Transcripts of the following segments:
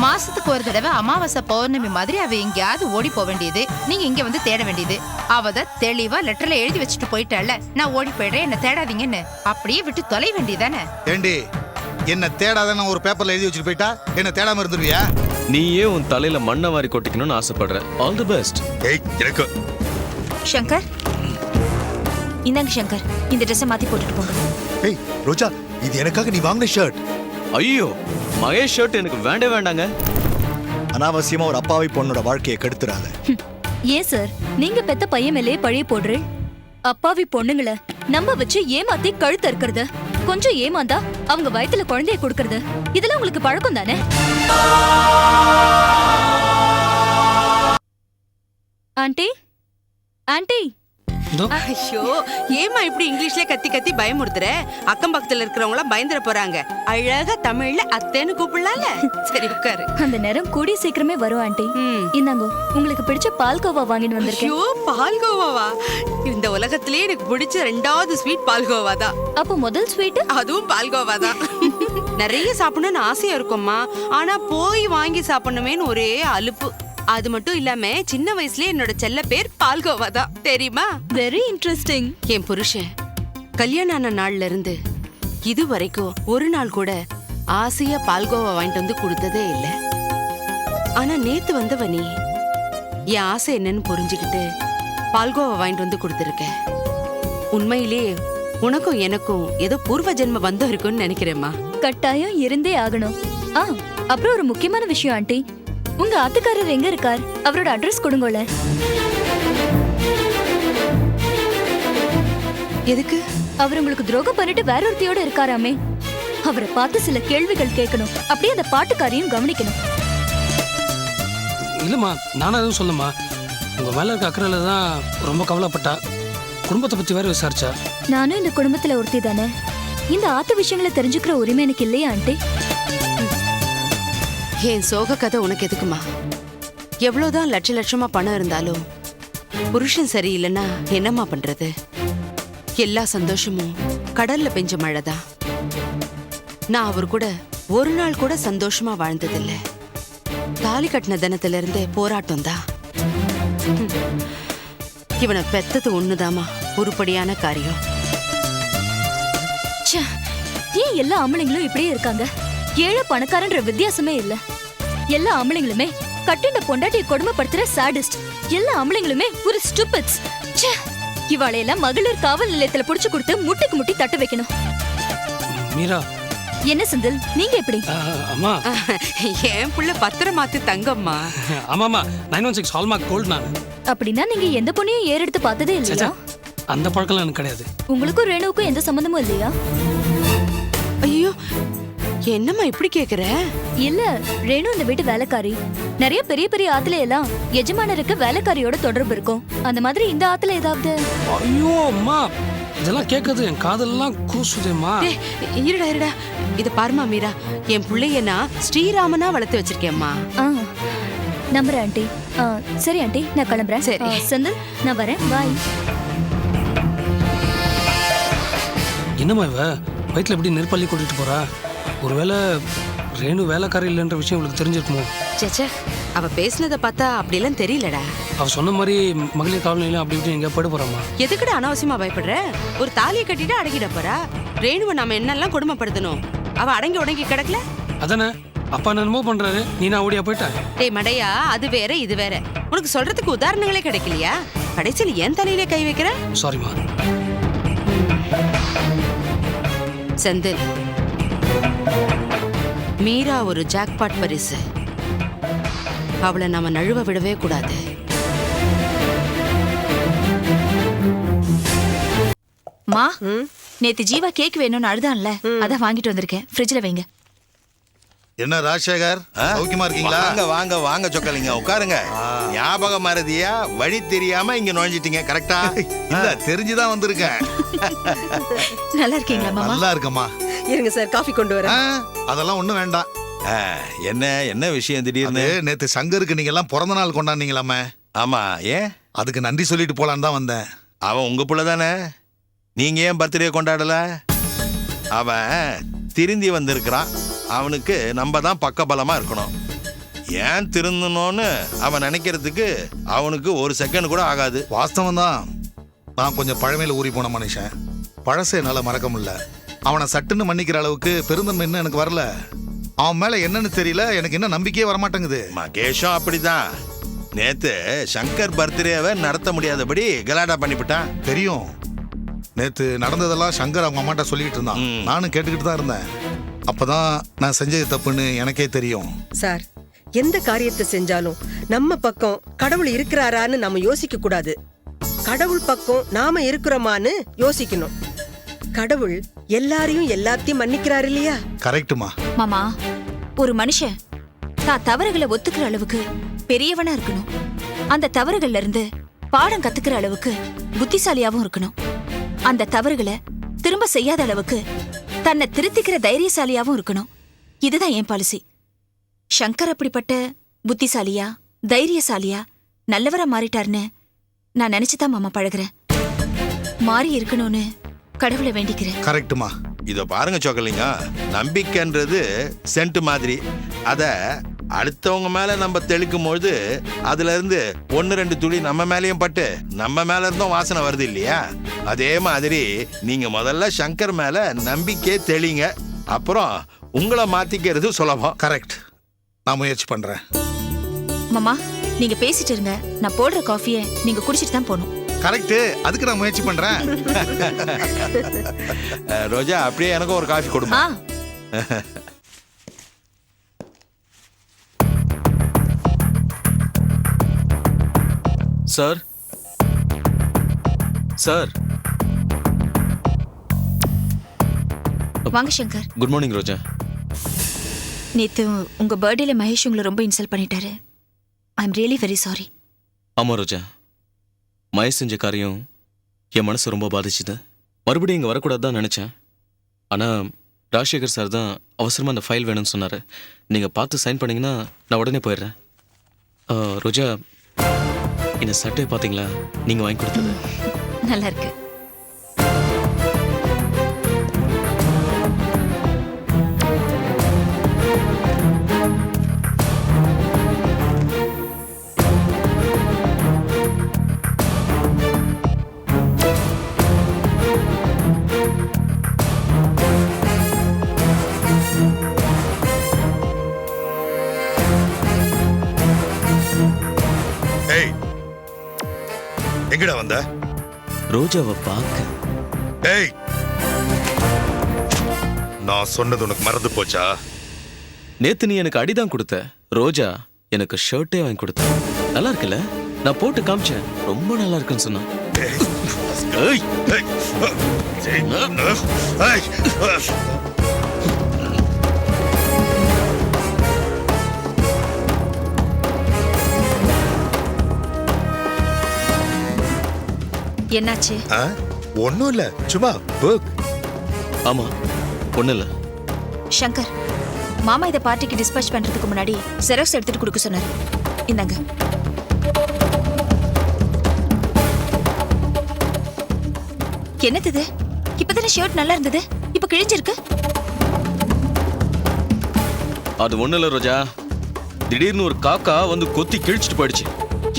மாசத்துக்கு ஒரு தடவை அமாவாசை பௌர்ணமி மாதிரி அவ எங்கேயாவது ஓடி போக வேண்டியது, நீங்க இங்க வந்து தேட வேண்டியது. அவத தெளிவா லெட்டர்ல எழுதி வச்சுட்டு போயிட்டால, நான் ஓடி போயிடுறேன், என்ன தேடாதீங்கன்னு. அப்படியே விட்டு தொலை வேண்டியதானே. ஏண்டி, என்ன தேடாத ஒரு பேப்பர்ல எழுதி வச்சுட்டு போயிட்டா என்ன தேடாம இருந்துருவியா? நீயே உன் தலையில மண்ணை வாரி கொட்டிக்கணும்னு ஆசைப்படுற. All the best. எனக்கு சங்கர், இந்தாங்க சங்கர், இந்த ட்ரெஸ்ஸை மாத்தி போட்டுட்டு போங்க. ஏய் ரோஜா, இது எனக்காக நீ வாங்கின ஷர்ட். ஐயோ, மகேஷ் ஷர்ட் எனக்கு வேண்டாங்க. அனாவசியமா ஒரு அப்பாவி பொண்ணோட வாழ்க்கையை கெடுத்துறாத. ஏன் சார், நீங்க பெத்த பையன் மேலே பழிய போடுறேன்? அப்பாவி பொண்ணுங்களை நம்ப வச்சு ஏமாத்தி கழுத்து இருக்கிறது, கொஞ்சம் ஏமாந்தா அவங்க வயித்துல குழந்தைய கொடுக்கறது, இதெல்லாம் உங்களுக்கு பழக்கம் தானே? Aunty, aunty. ஐயோ, ஏமா இப்படி இங்கிலீஷ்ல கத்தி கத்தி பயமுறுத்துற? அக்கம் பக்கத்துல இருக்கிறவங்க எல்லாம் பயந்துட போறாங்க. அழகா தமிழ்ல அத்தைன்னு கூப்பிடலாம்ல. சரி உட்காரு. அந்த நேரம் கூடி சீக்கிரமே வரும் ஆண்டி. இந்தாங்க, உங்களுக்கு பிடிச்ச பால்கோவா வாங்கிட்டு வந்திருக்கேன். ஐயோ, பால்கோவாவா? இந்த உலகத்திலேயே எனக்கு பிடிச்ச ரெண்டாவது ஸ்வீட் பால்கோவா தான். அப்ப முதல் ஸ்வீட் அதுவும் பால்கோவா தான். நிறைய சாப்பிடணும்னு ஆசையா இருக்கும்மா, ஆனா போய் வாங்கி சாப்பிடணுமேன்னு ஒரே அலுப்பு. அது மட்டும் இல்லாம சின்ன வயசுல என்னோட செல்ல பேர் பால்கோவா தான், தெரியுமா? Very interesting. என் புருஷன் கல்யாணம் ஆன நாள்ல இருந்து இது வரைக்கும் ஒரு நாள் கூட ஆசையா பால்கோவா வாங்கிட்டு வந்து கொடுத்ததே இல்ல. ஆனா நேத்து வந்தவ நீ என் ஆசை என்னன்னு புரிஞ்சுக்கிட்டு பால்கோவா வாங்கிட்டு வந்து கொடுத்துருக்க. உண்மையிலேயே உனக்கும் எனக்கும் ஏதோ பூர்வ ஜென்ம பந்தம் இருக்குன்னு நினைக்கிறேம்மா. கட்டாயம் இருந்தே ஆகணும். அப்புறம் ஒரு முக்கியமான விஷயம் ஆண்டி, உங்க ஆத்துக்காரர் எங்க இருக்கார்? அவரோட அட்ரஸ் கொடுங்கோல. எதுக்கு? அவர் உங்களுக்கு துரோகம் பண்ணிட்டு வேற ஒருத்தையோட இருக்காராமே. அவரை பார்த்து சில கேள்விகள் கேட்கணும். அப்படியே அந்த பாட்டுக்காரையும் கவனிக்கணும். இல்லம்மா, நானும் எதுவும் சொல்லுமா. உங்க மேல இருக்க அக்கறையில தான் ரொம்ப கவலைப்பட்டா. குடும்பத்தை பத்தி வேற விசாரிச்சா. நானும் இந்த குடும்பத்துல ஒருத்தி தானே. இந்த ஆத்து விஷயங்களை தெரிஞ்சுக்கிற உரிமை எனக்கு இல்லையா ஆண்டி? என் சோக கதை உனக்கு எதுக்குமா? எவ்வளவுதான் லட்ச லட்சமா பணம் இருந்தாலும் புருஷன் சரியில்லைன்னா என்னம்மா பண்றது? எல்லா சந்தோஷமும் கடல்ல பெஞ்ச மழைதான். நான் அவர் கூட ஒரு நாள் கூட சந்தோஷமா வாழ்ந்ததில்லை. தாலி கட்டின தினத்துல இருந்தே போராட்டம் தான். இவனை பெத்தது ஒண்ணுதாமா உருப்படியான காரியம். ஏன் எல்லா ஆம்பளைங்களும் இப்படியே இருக்காங்க? ஏழை பணக்காரன்ற வித்தியாசமே இல்ல. எல்லா ஆம்பளைங்களுமே கட்டின பொண்டாட்டியை கொடுமைப்படுத்துற சாடிஸ்ட். எல்லா ஆம்பளைங்களுமே ஒரு ஸ்டூபிட்ஸ். இவாளையெல்லாம் மகளிர் காவல் நிலையத்துல புடிச்சு கொடுத்து முட்டிக்கு முட்டி தட்டு வைக்கணும். மீரா, என்ன செந்தில், நீங்க எப்படி? அம்மா, என் புள்ள பத்திரமாத்து தங்கம்மா. ஆமாமா, 916 ஹால்மார்க் கோல்ட். நான் அப்படின்னா நீங்க எந்த பொண்ணையும் ஏறெடுத்து பார்த்ததே இல்லையா? அந்த பழக்கம் எனக்கு கிடையாது. உங்களுக்கும் ரேணுவுக்கும் எந்த சம்பந்தமும் இல்லையா? ஐயோ, என்னம்மா இப்படி கேக்குற? இல்ல, ரேணு இந்த வீட்டு வேலைக்காரி. நிறைய பெரிய பெரிய ஆத்துல எல்லாம் எஜமானருக்கு வேலைக்காரியோட தொடர்பு இருக்கும். அந்த மாதிரி இந்த ஆத்துல ஏதாவது? ஐயோ அம்மா, இதெல்லாம் கேட்கறது என் காதெல்லாம் கூசுதேம்மா. இருடா இருடா, இத பாருமா மீரா, என் பிள்ளைய நான் ஸ்ரீராமனா வளர்த்து வச்சிருக்கேம்மா. நம்புறேன் ஆண்டி. சரி ஆண்டி, நான் கிளம்புறேன். சரி செந்தில், நான் வரேன். பாய். என்னம்மா இவ வயிற்றுல எப்படி நெருப்பள்ளி கூட்டிட்டு போறா? ஒருவேளை ரேணு வேலைக்காரி இல்லைன்ற விஷயம் உங்களுக்கு தெரிஞ்சிருக்குமோ? சேச்சே, அவ பேசினதை பார்த்தா அப்படிலாம் தெரியலடா. அவ சொன்ன மாதிரி மகளிர் காவல் நிலையம் அப்படி இப்படி எங்க போயிட போறாமா? எதுக்குடா அனாவசியமா பயப்படுற? ஒரு தாலியை கட்டிட்டு அடங்கிட போறா. ரேணுவை நாம என்னெல்லாம் கொடுமைப்படுத்தணும், அவ அடங்கி உடங்கி கிடக்கல. அதானே அப்பா என்னமோ பண்றாரு, நீ நான் ஓடியா போயிட்ட. டேய் மடையா, அது வேற இது வேற. உனக்கு சொல்றதுக்கு உதாரணங்களே கிடைக்கலையா? கடைசியில் என் தலையிலே கை வைக்கிற? சாரிமா. செந்தில், மீரா ஒரு ஜாக்பாட் பரிசு. அவளை நாம நழுவ விடவே கூடாது. மா, நேத்து ஜீவா கேக் வேணும்னு அழுதான்ல, அதான் வாங்கிட்டு வந்திருக்கேன். ஃப்ரிட்ஜ்ல வைங்க. என்ன ராஜசேகர், சௌக்கியமா இருக்கீங்களா? வாங்க வாங்க வாங்க சொக்கலிங்க, உட்காருங்க. ஞாபகம் மறதியா வழி தெரியாம இங்க நுழைஞ்சிட்டீங்க, கரெக்டா? இல்ல, தெரிஞ்சுதான் வந்திருக்கேன். நல்லா இருக்கீங்களா மாமா? நல்லா இருக்கம்மா. இருங்க சார், காஃபி கொண்டு வரேன். அதெல்லாம் ஒண்ணும் வேண்டாம். என்ன என்ன விஷயம் திடீர்னு? நேத்து சங்கருக்கு நீங்க எல்லாம் பிறந்த நாள் கொண்டாடுனீங்களாமே? ஆமா, ஏன்? அதுக்கு நன்றி சொல்லிட்டு போலான்னு தான் வந்தேன். அவன் உங்க புள்ள தானே, நீங்க ஏன் பர்த்டே கொண்டாடல? அவன் திருந்தி வந்திருக்கிறான், அவனுக்கு நம்ம தான் பக்கபலமா இருக்கணும். ஏன் திருந்தணும்னு அவன் நினைக்கிறதுக்கு அவனுக்கு ஒரு செகண்ட் கூட ஆகாது. வாஸ்தவம் தான். நான் கொஞ்சம் பழமையில ஊறி போன மனுஷன். பழசை என்னால மறக்க முடியல. அவனை சட்டுன்னு மன்னிக்கிற அளவுக்கு பெருந்தன்மை இன்னும் எனக்கு வரல. அவன் மேல என்னன்னு தெரியல, எனக்கு என்ன நம்பிக்கையே வரமாட்டேங்குது. மகேஷும் அப்படிதான். நேத்து சங்கர் பர்த்டேவை நடத்த முடியாதபடி கலாட்டா பண்ணிவிட்டான். தெரியும். நேத்து நடந்ததெல்லாம் சங்கர் அவங்க அம்மாட்ட சொல்லிட்டு இருந்தான். நானும் கேட்டுக்கிட்டு தான் இருந்தேன். அப்பதான் நான் செஞ்சது தப்புன்னு எனக்கே தெரியும். சார், எந்த காரியத்தை செஞ்சாலும் நம்ம பக்கம் கடவுள் இருக்கிறாரான்னு நம்ம யோசிக்க கூடாது. கடவுள் பக்கம் நாம இருக்கிறோமான்னு யோசிக்கணும். கடவுள் எல்லாரையும் எல்லாத்தையும் மன்னிக்கிறாரு இல்லையா? கரெக்ட்டுமா. மாமா, ஒரு மனுஷன் தான் தவறுகளை ஒத்துக்கிற அளவுக்கு பெரியவனா இருக்கணும். அந்த தவறுகள்ல இருந்து பாடம் கத்துக்கிற அளவுக்கு புத்திசாலியாவும் இருக்கணும். அந்த தவறுகளை திரும்ப செய்யாத அளவுக்கு தன்னை திருத்திக்கிற தைரியசாலியாவும் இருக்கணும். இதுதான் என் பாலிசி. சங்கர் அப்படிப்பட்ட புத்திசாலியா, தைரியசாலியா, நல்லவரா மாறிட்டாருன்னு நான் நினைச்சுதான் மாமா பழகுறேன். மாறி இருக்கணும்னு கடவுளை வேண்டிக்கிறேன். கரெக்ட்டுமா. இதோ பாருங்க சொக்கலிங்க, நம்பிக்கைன்றது சென்ட் மாதிரி. அத அடுத்தவங்க மேல நம்ம தெளிக்கும் பொழுது அதுல இருந்து 1-2 துளி நம்ம மேலயும் பட்டு நம்ம மேல இருந்தும் வாசனை வருது இல்லையா? அதே மாதிரி நீங்க முதல்ல சங்கர் மேல நம்பிக்கை தெளிங்க. அப்புறம் உங்களை மாத்திக்கிறது சுலபம். கரெக்ட். நான் முயற்சி பண்றேன். மாமா, நீங்க பேசிட்டு இருங்க. நான் போடுற காஃபியை நீங்க குடிச்சிட்டு தான் போகணும். கரெக்ட். அதுக்கு நான் முயற்சி பண்றேன். ரோஜா, அப்படியே எனக்கும் ஒரு காஃபி கொடுமா. Sir sir. வாங்க சங்கர். குட் மார்னிங் ரோஜா. நேத்து உங்க பர்த்டேல மகேஷ் உங்களை ரொம்ப இன்சல்ட் பண்ணிட்டாரு. I am really very sorry. ஆமா ரோஜா, மகேஷ் செஞ்ச காரியம் என் மனசு ரொம்ப பாதிச்சுது. மறுபடியும் இங்கே வரக்கூடாது தான் நினச்சேன். ஆனால் ராஜசேகர் சார் தான் அவசரமாக அந்த ஃபைல் வேணும்னு சொன்னார். நீங்கள் பார்த்து சைன் பண்ணிங்கன்னா நான் உடனே போயிடுறேன். ரோஜா, இந்த சட்டையை பார்த்தீங்களா? நீங்கள் வாங்கி கொடுத்தது நல்லா இருக்கு. எங்கடா வந்த? ரோஜாவை பார்க்க. ஏய், நான் சொன்னது உனக்கு மறந்து போச்சா? நேத்து நீ எனக்கு அடிதான் கொடுத்த. ரோஜா எனக்கு ஷர்ட்டே வாங்கி கொடுத்த. நல்லா இருக்குல்ல? நான் போட்டு காமிச்சேன். ரொம்ப நல்லா இருக்குன்னு சொன்னான். என்னாச்சு? ஒன்னும் இல்ல, சும்மா புக். ஆமா, ஒண்ணு இல்ல. சங்கர், மாமா இதை பார்ட்டிக்கு டிஸ்பேச் பண்றதுக்கு முன்னாடி ஜெராக்ஸ் எடுத்துட்டு கொடுக்க சொன்னாரு. இந்தாங்க. என்னது இது? இப்பதானே ஷர்ட் நல்லா இருந்தது, இப்ப கிழிஞ்சிருக்கு. அது ஒண்ணு இல்ல ரோஜா, திடீர்னு ஒரு காக்கா வந்து கொத்தி கிழிச்சிட்டு போயிடுச்சு.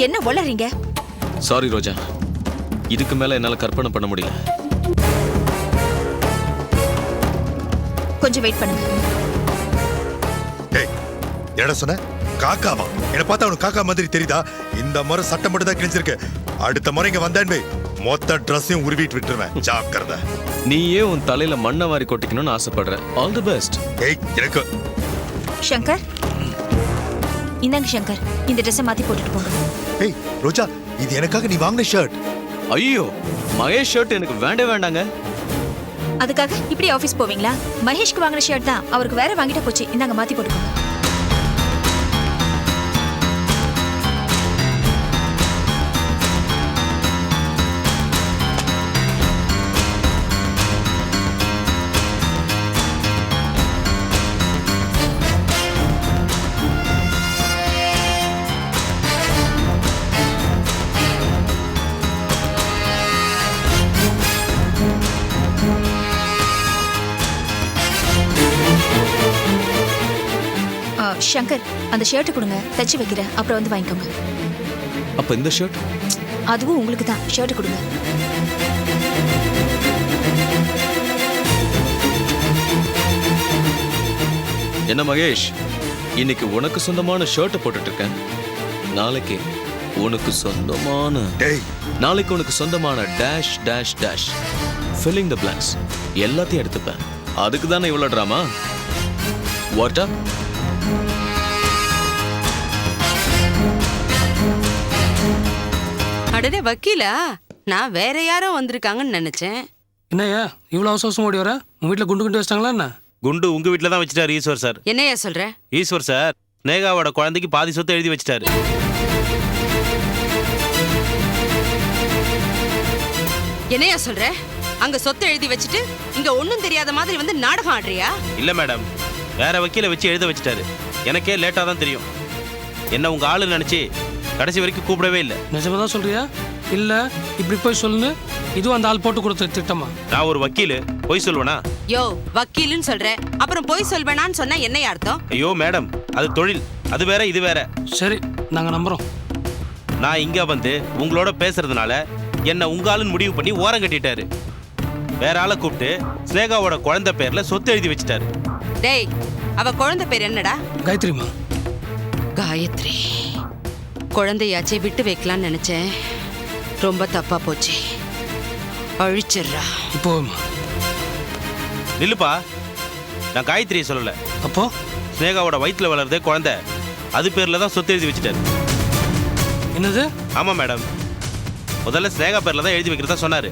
என்ன வளறீங்க? சாரி ரோஜா, இதுக்கு மேல என்னால கற்பனை பண்ண முடியல. கொஞ்சம் வெயிட் பண்ணுங்க. ஏய், என்ன சொன்ன? காக்காவா? என்ன பார்த்தா உனக்கு காக்கா மாதிரி தெரியுதா? இந்த முறை சட்டை மட்டும் தான் கிழிஞ்சிருக்கு. அடுத்த முறை இங்க வந்தேன் மொத்த ட்ரெஸ்ஸையும் உருவிட்டு விட்டுருவேன். ஜாக்கிரதை. நீயே உன் தலையில மண்ணை வாரி கொட்டிக்கணும்னு ஆசைப்படுற. All the best. ஏய், எனக்கு சங்கர், இந்தாங்க சங்கர், இந்த ட்ரெஸ்ஸை மாத்தி போட்டுட்டு போங்க. ஏய் ரோஜா, இது எனக்காக நீ வாங்கின ஷர்ட். ஐயோ, மகேஷ் ஷர்ட் எனக்கு வேண்டாங்க. அதுக்காக இப்படி ஆபீஸ் போவீங்களா? மகேஷ்க்கு வாங்கின ஷர்ட் தான் அவருக்கு வேற வாங்கிட்டா போச்சு. இந்தாங்க மாத்தி போட்டுக்கோங்க. சங்கர், அந்த ஷர்ட் கொடுங்க, தச்சு வைக்கிறேன், அப்புறம் வந்து வாங்கிக்கோங்க. அப்ப இந்த ஷர்ட் அதுவும் உங்களுக்கு தான். ஷர்ட் கொடுங்க. என்ன மகேஷ், இன்னைக்கு உனக்கு சொந்தமான ஷர்ட்டை போட்டுட்டு இருக்கேன். நாளைக்கு உனக்கு சொந்தமான நாளைக்கு உனக்கு சொந்தமான dash dash dash filling the blanks எல்லாத்தையும் எடுத்துப்பேன். அதுக்கு தானே இவ்வளோ ட்ராமா? வாட்டா அடடே வக்கீலா, நான் வேற யாரோ வந்திருக்காங்கன்னு நினைச்சேன். என்னய்யா இவ்வளோ அவசரம் ஓடி வர? உங்கள் வீட்டில் குண்டு குண்டு வச்சிட்டாங்களா என்ன? குண்டு உங்க வீட்டில் தான் வச்சிட்டாரு ஈஸ்வர் சார். என்னையா சொல்ற? ஈஸ்வர் சார் நேகாவோட குழந்தைக்கு பாதி சொத்தை எழுதி வச்சிட்டாரு. என்னையா சொல்ற? அங்க சொத்தை எழுதி வச்சுட்டு இங்க ஒண்ணும் தெரியாத மாதிரி வந்து நாடகம் ஆடுறியா? இல்ல மேடம், வேற வக்கீல வச்சு எழுத வச்சிட்டாரு. எனக்கே லேட்டா தான் தெரியும். என்ன உங்க ஆளு நினைச்சு கடைசி வரைக்கும் கூப்பிடவே இல்லை. நிஜமா தான் சொல்றியா? இல்லை இப்படி போய் சொல்லுன்னு இதுவும் அந்த ஆள் போட்டு கொடுத்த திட்டமா? நான் ஒரு வக்கீலு, பொய் சொல்வேனா? யோ வக்கீலுன்னு சொல்ற, அப்புறம் போய் சொல்வேனான்னு சொன்னா என்னையா அர்த்தம்? ஐயோ மேடம், அது தொழில், அது வேற இது வேற. சரி, நாங்கள் நம்புகிறோம். நான் இங்க வந்து உங்களோட பேசுறதுனால என்ன உங்க ஆளுன்னு முடிவு பண்ணி ஓரம் கட்டிட்டாரு. வேற ஆளை கூப்பிட்டு ஸ்னேகாவோட குழந்தை பேர்ல சொத்து எழுதி வச்சிட்டாரு. டேய், அவ குழந்தை பேர் என்னடா? காயத்ரிமா. காயத்ரி. குழந்தையாச்சே விட்டு வைக்கலான்னு நினைச்சேன், ரொம்ப தப்பா போச்சு. அழிச்சிடுறா. இப்போ நில்லுப்பா, நான் காயத்ரியை சொல்லல. அப்போ ஸ்னேகாவோட வயிற்றுல வளர்றதே குழந்தை, அது பேர்ல தான் சொத்து எழுதி வச்சிட்டாரு. என்னது? ஆமா மேடம், முதல்ல ஸ்னேகா பேர்ல தான் எழுதி வைக்கிறதா சொன்னாரு.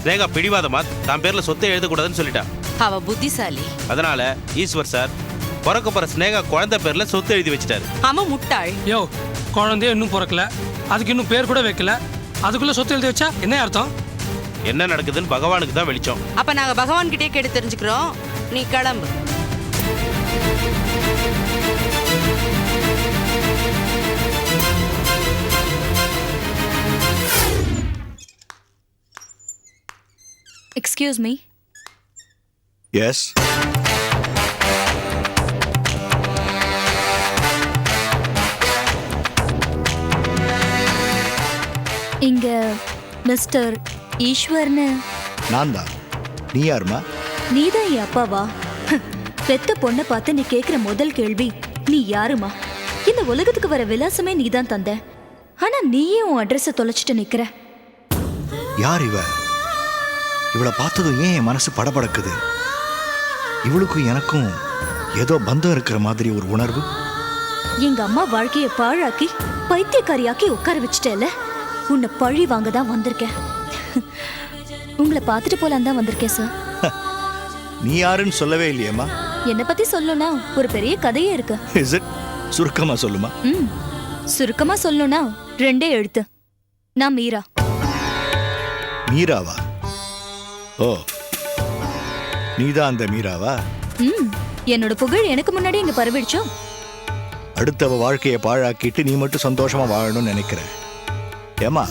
ஸ்னேகா பிடிவாதமா தான் பேர்ல சொத்தை எழுதக்கூடாதுன்னு சொல்லிட்டா. அவ புத்திசாலி. அதனால ஈஸ்வர் சார் பிறக்க போற ஸ்னேகா குழந்தை பேர்ல சொத்து எழுதி வச்சிட்டாரு. ஆமா முட்டாள். யோ, குழந்தைய இன்னும் பிறக்கல, அதுக்கு இன்னும் பேர் கூட வைக்கல, அதுக்குள்ள சொத்து எழுதி வச்சா என்ன அர்த்தம்? என்ன நடக்குதுன்னு பகவானுக்கு தான் வெளிச்சம். அப்ப நாங்க பகவான் கிட்டே கேட்டு தெரிஞ்சுக்கிறோம். நீ கிளம்பு. Excuse me. எஸ். இங்க மிஸ்டர் ஈஸ்வர்னு. நான் தான். நீ யாருமா? நீதான் என் அப்பாவா? பெத்த பொண்ணை பார்த்து நீ கேக்குற முதல் கேள்வி நீ யாருமா? இந்த உலகத்துக்கு வர விலாசமே நீதான் தந்த. ஆனா நீயே உன் அட்ரஸ தொலைச்சிட்டு நிக்கிற. யார் இவ? இவளை பார்த்ததும் ஏன் என் மனசு படபடக்குது? இவளுக்கும் எனக்கும் ஏதோ பந்தம் இருக்கிற மாதிரி ஒரு உணர்வு. எங்க அம்மா வாழ்க்கைய பாழாக்கி பைத்தியக்காரியாக்கி உட்கார வச்சுட்டேல, உன்னை பழி வாங்க தான் வந்திருக்கேன். உங்களை பார்த்துட்டு போலாம் தான் வந்திருக்கேன் சார். நீ யாருன்னு சொல்லவே இல்லையேம்மா. என்னை பத்தி சொல்லணும்னா ஒரு பெரிய கதையே இருக்கு. Is it? சுருக்கமா சொல்லுமா. சுருக்கமா சொல்லணும்னா 2 எழுத்து. நான் மீரா. மீராவா? ஓ, நீதான் அந்த மீராவா? என்னோட புகழ் எனக்கு முன்னாடி இங்க பரவிடுச்சோ. அடுத்தவ வாழ்க்கையை பாழாக்கிட்டு நீ மட்டும் சந்தோஷமா வாழணும்னு நினைக்கிற. ஏமா,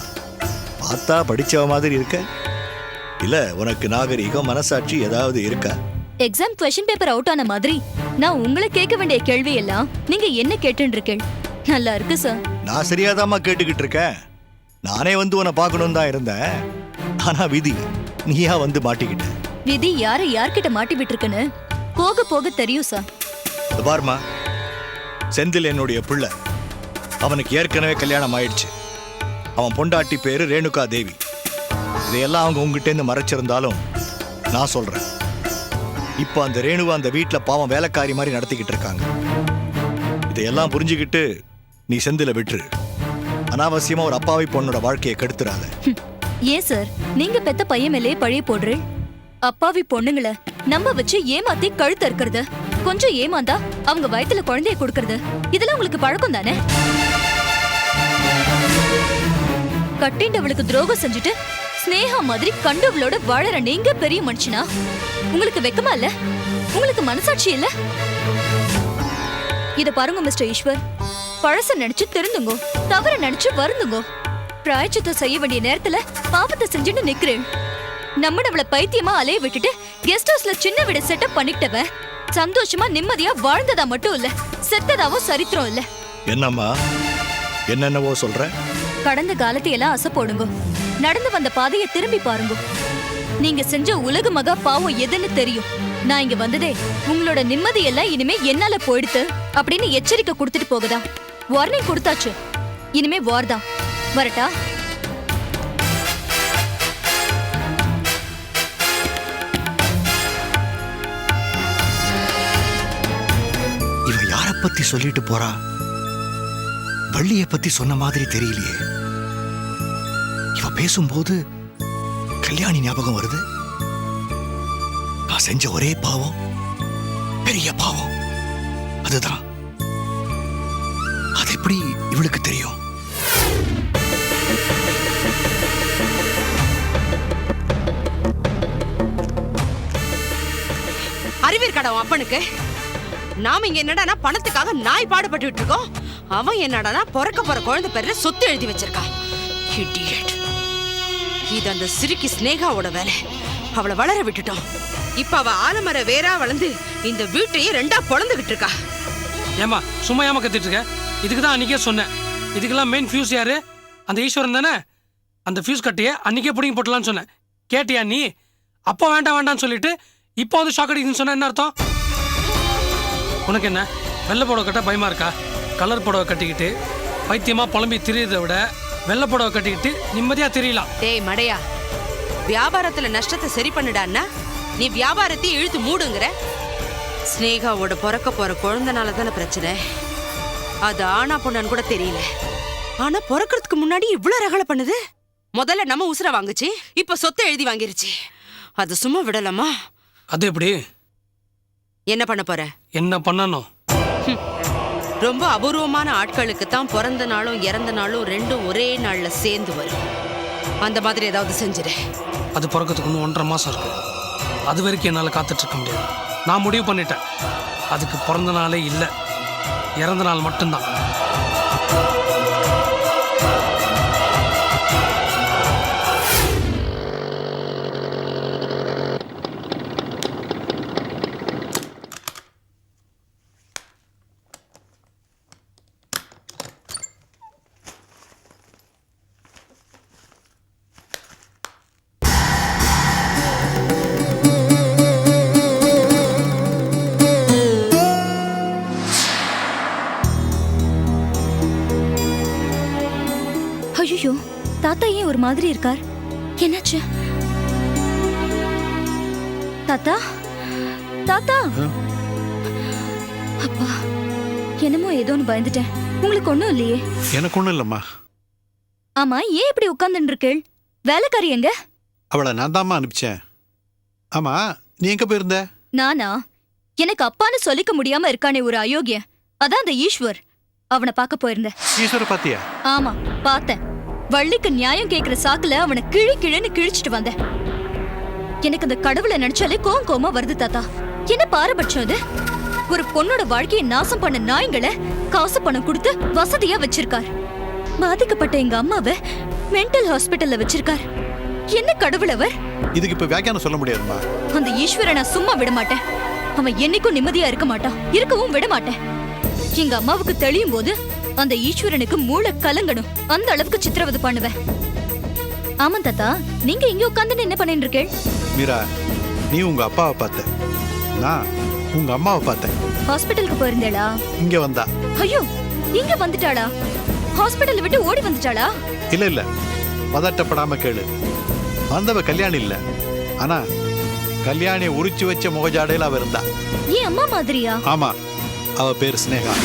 பார்த்தா படிச்சவ மாதிரி இருக்க. இல்ல உனக்கு நாகரிகம் மனசாட்சி ஏதாவது இருக்கா? எக்ஸாம் கொஸ்டின் பேப்பர் அவுட் ஆன மாதிரி நான் உங்களை கேட்க வேண்டிய கேள்வி எல்லாம் நீங்க என்ன கேட்டுன்னு இருக்கேன். நல்லா இருக்கு சார். நான் சரியாதாம்மா கேட்டுக்கிட்டு இருக்கேன். நானே வந்து உன்னை பார்க்கணும் தான் இருந்தேன். ஆனா விதி நீயா வந்து மாட்டிக்கிட்ட. விதி யாரை யார்கிட்ட மாட்டி விட்டுருக்குன்னு போக போக தெரியும் சார். பாருமா, செந்தில் என்னுடைய பிள்ளை. அவனுக்கு ஏற்கனவே கல்யாணம் ஆயிடுச்சு. அவன் பொண்டாட்டி பேரு ரேணுகா தேவி. இதையெல்லாம் அவங்க உங்ககிட்டேருந்து மறைச்சிருந்தாலும் நான் சொல்றேன், இப்போ அந்த ரேணுவா அந்த வீட்டில் பாவம் வேலைக்காரி மாதிரி நடத்திக்கிட்டு இருக்காங்க. இதையெல்லாம் புரிஞ்சுக்கிட்டு நீ செந்தில விட்டுரு. அனாவசியமா ஒரு அப்பாவி பொண்ணோட வாழ்க்கையை கெடுத்துறாத. ஏன் சார் நீங்க பெத்த பையன் மேலே பழைய போடுறேன்? அப்பாவி பொண்ணுங்களை நம்ப வச்சு ஏமாத்தி கழுத்து இருக்கிறது, கொஞ்சம் ஏமாந்தா அவங்க வயித்துல குழந்தைய கொடுக்கறது, இதெல்லாம் உங்களுக்கு பழக்கம் தானே? கட்டிண்டவளுக்கு துரோகம் செஞ்சுட்டு ஸ்னேகா மாதிரி கண்டவளோட வாழற நீங்க பெரிய மனுஷனா? உங்களுக்கு வெக்கமா இல்ல? உங்களுக்கு மனசாட்சி இல்ல? இத பாருங்க மிஸ்டர் ஈஸ்வர், பழச நினைச்சு திருந்துங்கோ, தவற நினைச்சு வருந்துங்கோ. பிராயச்சித்தம் செய்ய வேண்டிய நேரத்துல பாவத்தை செஞ்சுட்டு நிக்கிறேன். நம்மள பைத்தியமா அலைய விட்டுட்டு கெஸ்ட் ஹவுஸ்ல சின்ன வீடு செட்டப் பண்ணிட்டவன் சந்தோஷமா நிம்மதியா வாழ்ந்ததா மட்டும் இல்ல, செத்ததாவும் சரித்திரம் இல்ல. என்னம்மா என்னென்னவோ சொல்ற? கடந்த காலத்தை எல்லாம் அசை போடுங்க, நடந்து வந்த பாதையை திரும்பி பாருங்க. நீங்க செஞ்ச உலக மகா பாவம் எதுன்னு தெரியும். நான் இங்க வந்ததே உங்களோட நிம்மதி எல்லாம் இனிமே என்னால போயிடுத்து அப்படின்னு எச்சரிக்கை கொடுத்துட்டு போகுதா. வார்னிங் கொடுத்தாச்சு, இனிமே வார் தான். வரட்டா? இவ யார பத்தி சொல்லிட்டு போறா? வள்ளிய பத்தி சொன்ன மாதிரி தெரியலையே. இவ பேசும்போது கல்யாணி ஞாபகம் வருது. நான் செஞ்ச ஒரே பாவம், பெரிய பாவம் அதுதான். அது எப்படி இவளுக்கு தெரியும்? அறிவிருக்காடா உன் அப்பனுக்கு? நாம இங்க என்னடானா பணத்துக்காக நாய் பாடுபட்டு இருக்கோம். அவன் என்னடானா பிறக்க போற குழந்தை பேர்ல சொத்து எழுதி வச்சிருக்கான். Idiot. இது அந்த சிறுக்கி ஸ்னேகாவோட வேலை. அவளை வளர விட்டுட்டோம். இப்ப அவ ஆலமர வேறா வளர்ந்து இந்த வீட்டையே ரெண்டா பொளந்துகிட்டு இருக்கா. ஏமா சும்மா ஏமா கத்திட்டு இருக்க? இதுக்கு தான் அன்னைக்கே சொன்னேன். இதுக்கெல்லாம் மெயின் ஃபியூஸ் யாரு? அந்த ஈஸ்வரன் தானே. அந்த ஃபியூஸ் கட்டியே அன்னைக்கே பிடிங்கி போட்டலான்னு சொன்னேன். கேட்டியா நீ? அப்போ வேண்டாம் வேண்டாம்னு சொல்லிட்டு இப்போ வந்து ஷாக் அடிக்குதுன்னு சொன்ன என்ன அர்த்தம்? உனக்கு என்ன வெள்ளை புடவை கட்ட பயமா இருக்கா? கலர் புடவை கட்டிக்கிட்டு பைத்தியமா புலம்பி திரியறதை விட வெள்ளை புடவை கட்டிக்கிட்டு நிம்மதியா தெரியலாம். டேய் மடையா, வியாபாரத்துல நஷ்டத்தை சரி பண்ணுடான்னா நீ வியாபாரத்தையும் இழுத்து மூடுங்கிற. ஸ்னேகாவோட பிறக்க போற குழந்தைனால தானே பிரச்சனை. அது ஆனா பொண்ணான்னு கூட தெரியல. ஆனா பிறக்கிறதுக்கு முன்னாடி இவ்வளவு ரகலை பண்ணுது. முதல்ல நம்ம உசுர வாங்குச்சு, இப்ப சொத்தை எழுதி வாங்கிருச்சு. அது சும்மா விடலாமா? அது எப்படி? என்ன பண்ண போற? என்ன பண்ணணும்? ரொம்ப அபூர்வமான ஆட்களுக்கு தான் பிறந்த நாளும் இறந்த நாளும் ரெண்டும் ஒரே நாள்ல சேர்ந்து வரும். அந்த மாதிரி ஏதாவது செஞ்சிரு. அது பிறக்கிறதுக்கு இன்னும் 1.5 மாசம் இருக்கு. அது வரைக்கும் என்னால் காத்துட்டு இருக்க முடியாது. நான் முடிவு பண்ணிட்டேன். அதுக்கு பிறந்த நாளே இல்லை, இறந்த நாள் மட்டும்தான். ஐயோ, தாத்தா ஏன் ஒரு மாதிரி இருக்கார்? என்னாச்சு? தாத்தா, தாத்தா. அப்பா, என்னமோ ஏதோன்னு பயந்துட்டேன். உங்களுக்கு ஒண்ணும் இல்லையே? எனக்கு ஒண்ணும் இல்லம்மா. ஆமா, ஏன் இப்படி உட்கார்ந்துட்டு இருக்கேள்? வேலைக்காரி எங்க? அவளை நான் தாம்மா அனுப்பிச்சேன். ஆமா, நீ எங்க போயிருந்த? நானா? எனக்கு அப்பான்னு சொல்லிக்க முடியாம இருக்கானே ஒரு அயோக்கிய, அதான் அந்த ஈஸ்வர். அவனை பார்க்க போயிருந்தேன். ஈஸ்வர பாத்தியா? ஆமா, பார்த்தேன். வள்ளிக்கு நியாயம் கேக்குற சாக்குல அவனை கிழின்னு கிழிச்சிட்டு வந்தேன். எனக்கு அந்த கடவுளை நினைச்சாலே கோவமா வருது தாத்தா. என்ன பாரபட்சம் அது? ஒரு பொண்ணோட வாழ்க்கையை நாசம் பண்ண நாய்களை காசு பணம் கொடுத்து வசதியா வச்சிருக்கார். பாதிக்கப்பட்ட எங்க அம்மாவை மென்டல் ஹாஸ்பிட்டல்ல வச்சிருக்கார். என்ன கடவுள் அவர்? இதுக்கு இப்ப வியாக்கியானம் சொல்ல முடியாதுமா. அந்த ஈஸ்வரனை நான் சும்மா விட மாட்டேன். அவன் என்னைக்கும் நிம்மதியா இருக்க மாட்டான், இருக்கவும் விட மாட்டேன். எங்க அம்மாவுக்கு தெளியும் போது அந்த ஈஸ்வரனுக்கு மூளை கலங்கணும். அந்த அளவுக்கு சித்திரவதை பண்ணுவேன். ஆமா தாத்தா, நீங்க இங்க உட்கார்ந்து என்ன பண்ணிட்டு இருக்கீள்? மீரா, நீ உங்க அப்பாவை பார்த்த, நான் உங்க அம்மாவை பார்த்தேன். ஹாஸ்பிட்டலுக்கு போயிருந்தேளா? இங்க வந்தா. ஐயோ, இங்க வந்துட்டாளா? ஹாஸ்பிட்டல் விட்டு ஓடி வந்துட்டாளா? இல்ல இல்ல, பதட்டப்படாம கேளு. வந்தவ கல்யாணி இல்ல, ஆனா கல்யாணியை உரிச்சு வச்ச முகஜாடையில அவ இருந்தா. ஏன் அம்மா மாதிரியா? ஆமா, அவ பேர் ஸ்னேகா.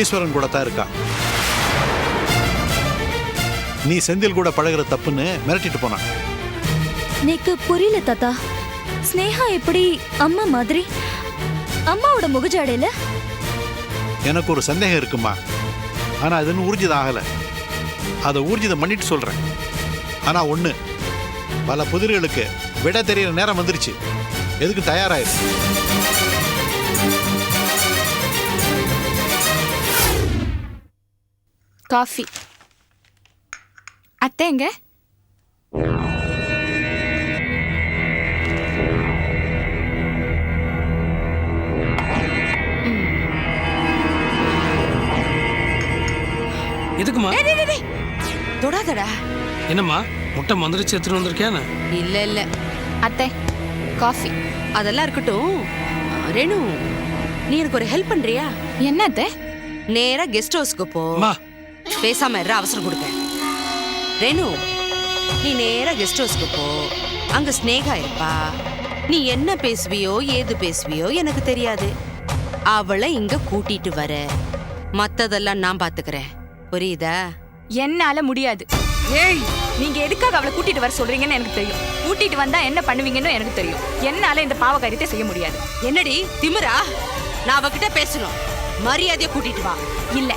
ஈஸ்வரன் கூட தான் இருக்கா. நீ செந்தில் கூட பழகுற தப்புன்னு மிரட்டிட்டு போனான். எனக்கு புரியல தாத்தா. ஸ்னேகா எப்படி அம்மா மாதிரி? அம்மாவோட முகஜாடையில எனக்கு ஒரு சந்தேகம் இருக்குமா, ஆனா அதுன்னு ஊர்ஜிதம் ஆகல. அதை ஊர்ஜிதம் பண்ணிட்டு சொல்றேன். ஆனா ஒண்ணு, பல புதிர்களுக்கு விட தெரியற நேரம் வந்துருச்சு. எதுக்கு தயாராயிரு. காஃபி. அத்தைங்க? எதுக்குமா? டேய், டேய், டேய். தொடாதடா. என்னம்மா முட்டை மந்திரிச்சு எடுத்துட்டு வந்திருக்கேன்னு? இல்ல இல்ல அத்தை காஃபி. அதெல்லாம் இருக்கட்டும். ரேணு, நீ எனக்கு ஒரு ஹெல்ப் பண்றியா? என்ன அத்தை? நேரா கெஸ்ட் ஹவுஸ்க்கு போ. அம்மா பேசாம இருற, அவசரம் கொடுக்க. ரேணு, நீ நேரா கெஸ்ட் ஹவுஸ்க்கு போ. அங்க ஸ்னேகா இருப்பா. நீ என்ன பேசுவியோ ஏது பேசுவியோ எனக்கு தெரியாது. அவளை இங்க கூட்டிட்டு வர, மத்ததெல்லாம் நான் பாத்துக்கிறேன். புரியுதா? என்னால முடியாது. ஏய், நீங்க எதுக்காக அவளை கூட்டிட்டு வர சொல்றீங்கன்னு எனக்கு தெரியும். கூட்டிட்டு வந்தா என்ன பண்ணுவீங்கன்னு எனக்கு தெரியும். என்னால இந்த பாவ காரியத்தை செய்ய முடியாது. என்னடி திமிரா? நான் அவகிட்ட பேசணும். மரியாதையா கூட்டிட்டு வா. இல்ல,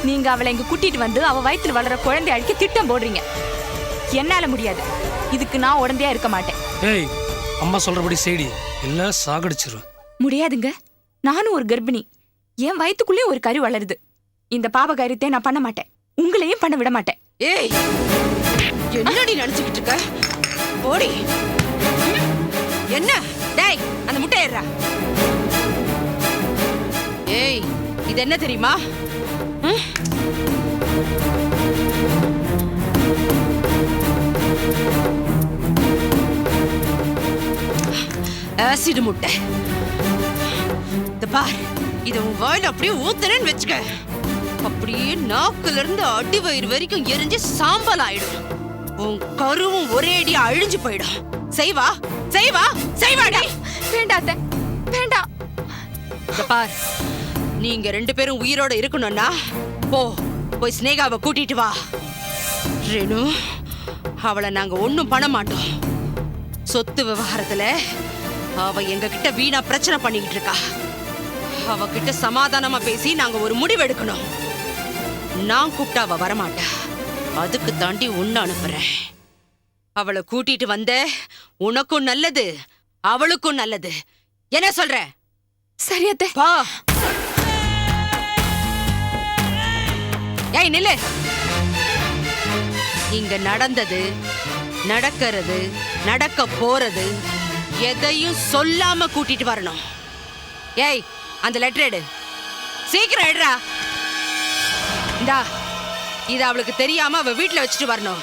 நீங்க அவளை இங்க கூட்டிட்டு வந்து அவ வயித்துல வளர குழந்தை அழிக்க திட்டம் போடுறீங்க. என்னால முடியாது. இதுக்கு நான் உடந்தையா இருக்க மாட்டேன். ஏய், அம்மா சொல்றபடி செய்டி, இல்ல சாகடிச்சிருவேன். முடியாதுங்க. நானும் ஒரு கர்ப்பிணி. என் வயித்துக்குள்ளே ஒரு கரு வளருது. இந்த பாவ காரியத்தை நான் பண்ண மாட்டேன். உங்களையும் பண்ண விட மாட்டேன். ஏய், என்னடி நினைச்சுக்கிட்டு இருக்க? போடி. என்ன? டேய், அந்த முட்டை ஏறா. ஏய், இது என்ன தெரியுமா? ஆசிட் முட்டை. இந்த பார், இத உன் வாயில அப்படியே ஊத்துறேன்னு வச்சுக்க. அப்படியே நாக்குல இருந்து அடி வயிறு வரைக்கும் எரிஞ்சு சாம்பல் ஆயிடும். உன் கருவும் ஒரே அடியா அழிஞ்சு போயிடும். செய்வா செய்வா செய்வாடா. வேண்டாம் அத்தை, வேண்டாம். இந்த பார், நீங்க 2 பேரும் உயிரோட இருக்கணும்னா போய் ஸ்னேகாவை கூட்டிட்டு வா. ரேணு, அவளை நாங்க ஒண்ணும் பண்ண மாட்டோம். சொத்து விவகாரத்துல அவ எங்க கிட்ட வீணா பிரச்சனை பண்ணிக்கிட்டு இருக்கா. அவகிட்ட சமாதானமா பேசி நாங்க ஒரு முடிவு எடுக்கணும். நான் கூப்பிட்டா அவ வரமாட்டா. அதுக்கு தாண்டி உன்னை அனுப்புறேன். அவளை கூட்டிட்டு வந்த உனக்கும் நல்லது, அவளுக்கும் நல்லது. என்ன சொல்ற? சரி அத்தை. பா. ஏய் நில்லு. இங்க நடந்தது, நடக்கிறது, நடக்க போறது எதையும் சொல்லாம கூட்டிட்டு வரணும். ஏய், அந்த லெட்டர் எடு. சீக்கிரம் எடுறா. இந்தா, இது அவளுக்கு தெரியாம அவ வீட்டுல வச்சுட்டு வரணும்.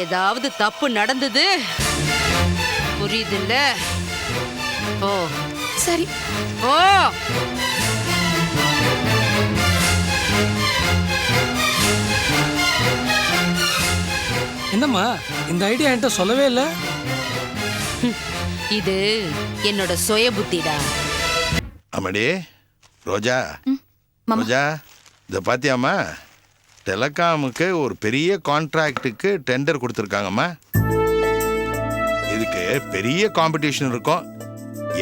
ஏதாவது தப்பு நடந்தது, புரியுதுல்ல? ஓ சரி. ஓ. என்னம்மா இந்த ஐடியா என்கிட்ட சொல்லவே இல்லை? இது என்னோட சுய புத்திடா. அம்மாடி ரோஜா, ரோஜா, இதை பாத்தியாம்மா? டெலகாமுக்கு ஒரு பெரிய கான்ட்ராக்டுக்கு டெண்டர் கொடுத்துருக்காங்கம்மா. இதுக்கு பெரிய காம்படிஷன் இருக்கும்.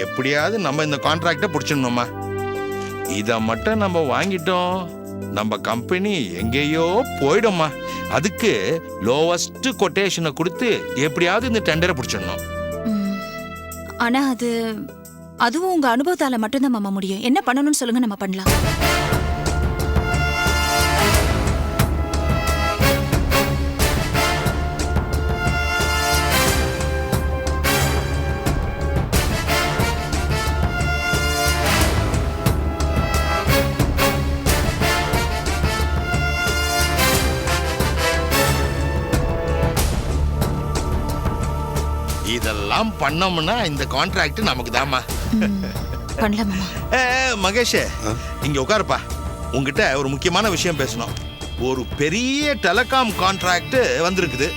எப்படியாவது நம்ம இந்த கான்ட்ராக்டை பிடிச்சிடணும்மா. இதை மட்டும் நம்ம வாங்கிட்டோம், நம்ம கம்பெனி எங்கேயோ போயிடும்மா. அதுக்கு லோவஸ்ட் கொட்டேஷனை கொடுத்து எப்படியாவது இந்த டெண்டரை பிடிச்சிடணும். ஆனா அதுவும் உங்க அனுபவத்தால மட்டும்தான் மாமா முடியும். என்ன பண்ணணும்னு சொல்லுங்க, நம்ம பண்ணலாம். இதெல்லாம் பண்ணோம்னா இந்த கான்ட்ராக்ட் நமக்கு தாம்மா. பண்ணலாம் மாமா. மகேஷ், இங்க உட்காருப்பா. உங்ககிட்ட ஒரு முக்கியமான விஷயம் பேசணும். ஒரு பெரிய டெலகாம் கான்ட்ராக்ட் வந்திருக்குது.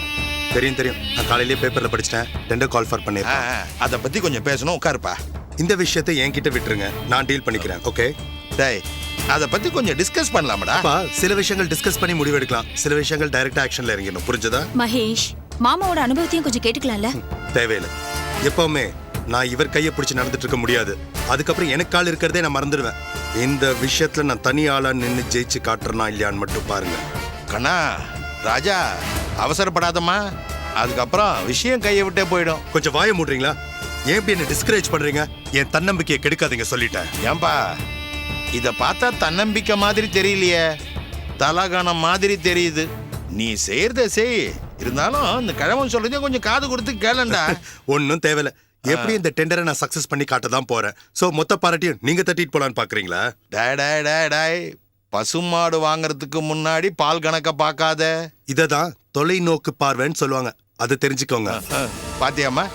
தெரியும். நான் காலையிலேயே பேப்பர்ல படிச்சிட்டேன். டெண்டர் கால் ஃபார் பண்ணிருக்கேன். அதை பத்தி கொஞ்சம் பேசணும். உட்காருப்பா. இந்த விஷயத்தை என்கிட்ட விட்டுருங்க, நான் டீல் பண்ணிக்கிறேன். ஓகே? டேய், அதை பத்தி கொஞ்சம் டிஸ்கஸ் பண்ணலாமடா. சில விஷயங்கள் டிஸ்கஸ் பண்ணி முடிவெடுக்கலாம், சில விஷயங்கள் டைரக்டா ஆக்ஷன்ல இறங்கணும். புரிஞ்சதா? மகேஷ், மாமாவோட அனுபவத்தையும் கொஞ்சம் கேட்டுக்கலாம்ல? தேவையில்லை. எப்பவுமே நான் இவர் கையை பிடிச்சி நடந்துட்டு இருக்க முடியாது. அதுக்கப்புறம் எனக்கு கால் இருக்கிறதே நான் மறந்துடுவேன். இந்த விஷயத்துல நான் தனி ஆளா நின்று ஜெயிச்சு காட்டுறேனா இல்லையான்னு மட்டும் பாருங்க. கண்ணா, ராஜா, அவசரப்படாதம்மா. அதுக்கப்புறம் விஷயம் கையை விட்டே போயிடும். கொஞ்சம் வாய மூடுறீங்களா? ஏன் இப்படி என்ன டிஸ்கரேஜ் பண்றீங்க? என் தன்னம்பிக்கையை கெடுக்காதீங்க, சொல்லிட்டேன். ஏன்பா, இத பார்த்தா தன்னம்பிக்கை மாதிரி தெரியலையே, தலகணம் மாதிரி தெரியுது. நீ செய்யறத செய். இருந்தாலும் இந்த கிழவன் சொல்றதையும் கொஞ்சம் காது கொடுத்து கேளண்டா. ஒன்னும் தேவையில்ல. எப்படி இந்த டெண்டரை நான் சக்சஸ் பண்ணி காட்ட தான் போறேன். சோ மொத்த பாராட்டியும் நீங்க தட்டிட்டு போலான்னு பாக்குறீங்களா? டாய் டாய் டாய் டாய், பசுமாடு வாங்குறதுக்கு முன்னாடி பால் கணக்க பார்க்காத. இததான் தொலைநோக்கு பார்வைன்னு சொல்லுவாங்க, அதை தெரிஞ்சுக்கோங்க. பாத்தியாமா,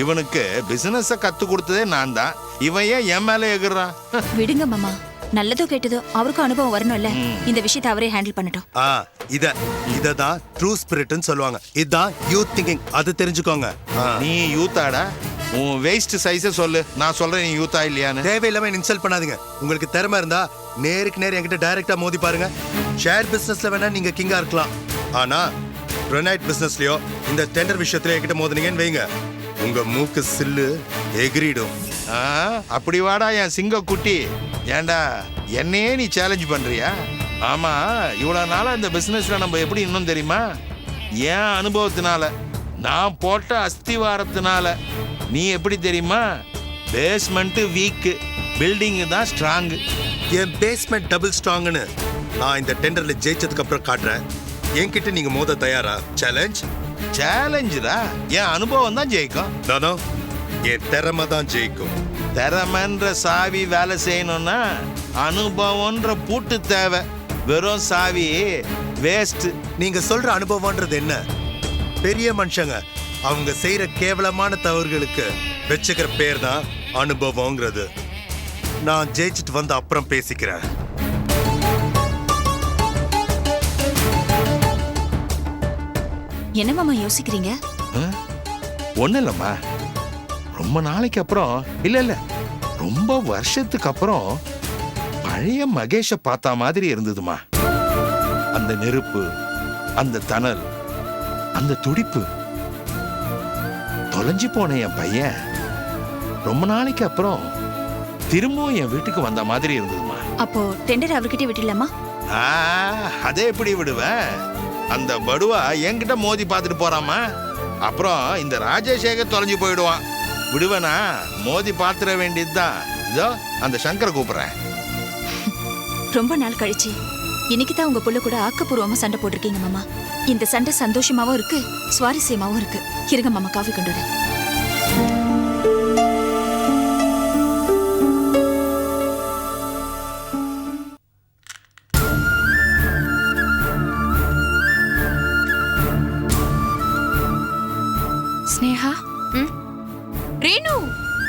இவனுக்கு பிசினஸ கத்து கொடுத்ததே நான் தான். இவன் ஏன் என் மேல எகுறான்? விடுங்க மாமா, நல்லதோ கெட்டதோ அவருக்கும் அனுபவம் வரணும்ல. இந்த விஷயத்தை அவரே ஹேண்டில் பண்ணட்டும். இததான் ட்ரூ ஸ்பிரிட்னு சொல்லுவாங்க. இதுதான் யூத் திங்கிங், அது தெரிஞ்சுக்கோங்க. நீ யூத்தாடா? உன் வேஸ்ட் சைஸ சொல்லு, நான் சொல்றேன் நீ யூத்தா இல்லையான்னு. தேவையில்லாம இன்சல்ட் பண்ணாதீங்க. உங்களுக்கு திறமை இருந்தா நேருக்கு நேர் என்கிட்ட டைரக்டா மோதி பாருங்க. ஷேர் பிசினஸ்ல வேணா நீங்க கிங்கா இருக்கலாம், ஆனா கிரானைட் பிசினஸ்லயோ இந்த டெண்டர் விஷயத்துல என்கிட்ட மோதினீங்கன்னு வைங்க, உங்க மூக்கு சில்லு எகிரிடும். அப்படி வாடா என் சிங்க குட்டி. ஏண்டா என்னையே நீ சேலஞ்ச் பண்றியா? ஆமா, இவ்வளவு நாளா இந்த பிசினஸ்ல நம்ம எப்படி இன்னும் தெரியுமா? என் அனுபவத்தினால, நான் போட்ட அஸ்திவாரத்தினால. நீ எப்படி தெரியுமா? பேஸ்மெண்ட் வீக், பில்டிங் தான் ஸ்ட்ராங். என் பேஸ்மெண்ட் டபுள் ஸ்ட்ராங்னு நான் இந்த டெண்டர்ல ஜெயிச்சதுக்கு அப்புறம் காட்டுறேன். என்கிட்ட நீங்க மோத தயாரா? சேலஞ்ச்? சேலஞ்சுடா, என் அனுபவம் தான் ஜெயிக்கும். நானோ என் திறமை தான் ஜெயிக்கும். திறமைன்ற சாவி வேலை செய்யணும்னா அனுபவம்ன்ற பூட்டு தேவை. வெறும் சாவி வேஸ்ட். நீங்க சொல்ற அனுபவம்ன்றது என்ன? பெரிய மனுஷங்க அவங்க செய்யற கேவலமான தவறுகளுக்கு வச்சுக்கிற பேர் தான் அனுபவங்கிறது. நான் ஜெயிச்சுட்டு வந்து அப்புறம் பேசிக்கிறேன். என்ன மாமா யோசிக்கிறீங்க? ஒண்ணு இல்லம்மா, ரொம்ப நாளைக்கு அப்புறம், இல்ல ரொம்ப வருஷத்துக்கு அப்புறம் பழைய மகேஷ பார்த்த மாதிரி இருந்ததுமா. அந்த நெருப்பு, அந்த தணல், அந்த துடிப்பு. தொலைஞ்சு போன என் பையன் ரொம்ப நாளைக்கு அப்புறம் திரும்பவும் என் வீட்டுக்கு வந்த மாதிரி இருந்ததுமா. அப்போ டெண்டர் அவர்கிட்ட விட்டுலாமா? அதே எப்படி விடுவேன்? அந்த படுவா என்கிட்ட மோதி பார்த்துட்டு போறாமா. அப்புறம் இந்த ராஜசேகர் தொலைஞ்சு போயிடுவான். விடுவேனா? மோதி பார்த்துட வேண்டியதுதான். இதோ அந்த சங்கரை கூப்பிடுறேன். ரொம்ப நாள் கழிச்சு இன்னைக்கு தான் உங்க புள்ள கூட ஆக்கப்பூர்வமா சண்டை போட்டிருக்கீங்க மாமா. இந்த சண்டை சந்தோஷமாவும் இருக்கு, சுவாரஸ்யமாவும் இருக்கு. இருங்க மாமா, காஃபி கொண்டு வரேன். ஸ்னேகா, ரேணு,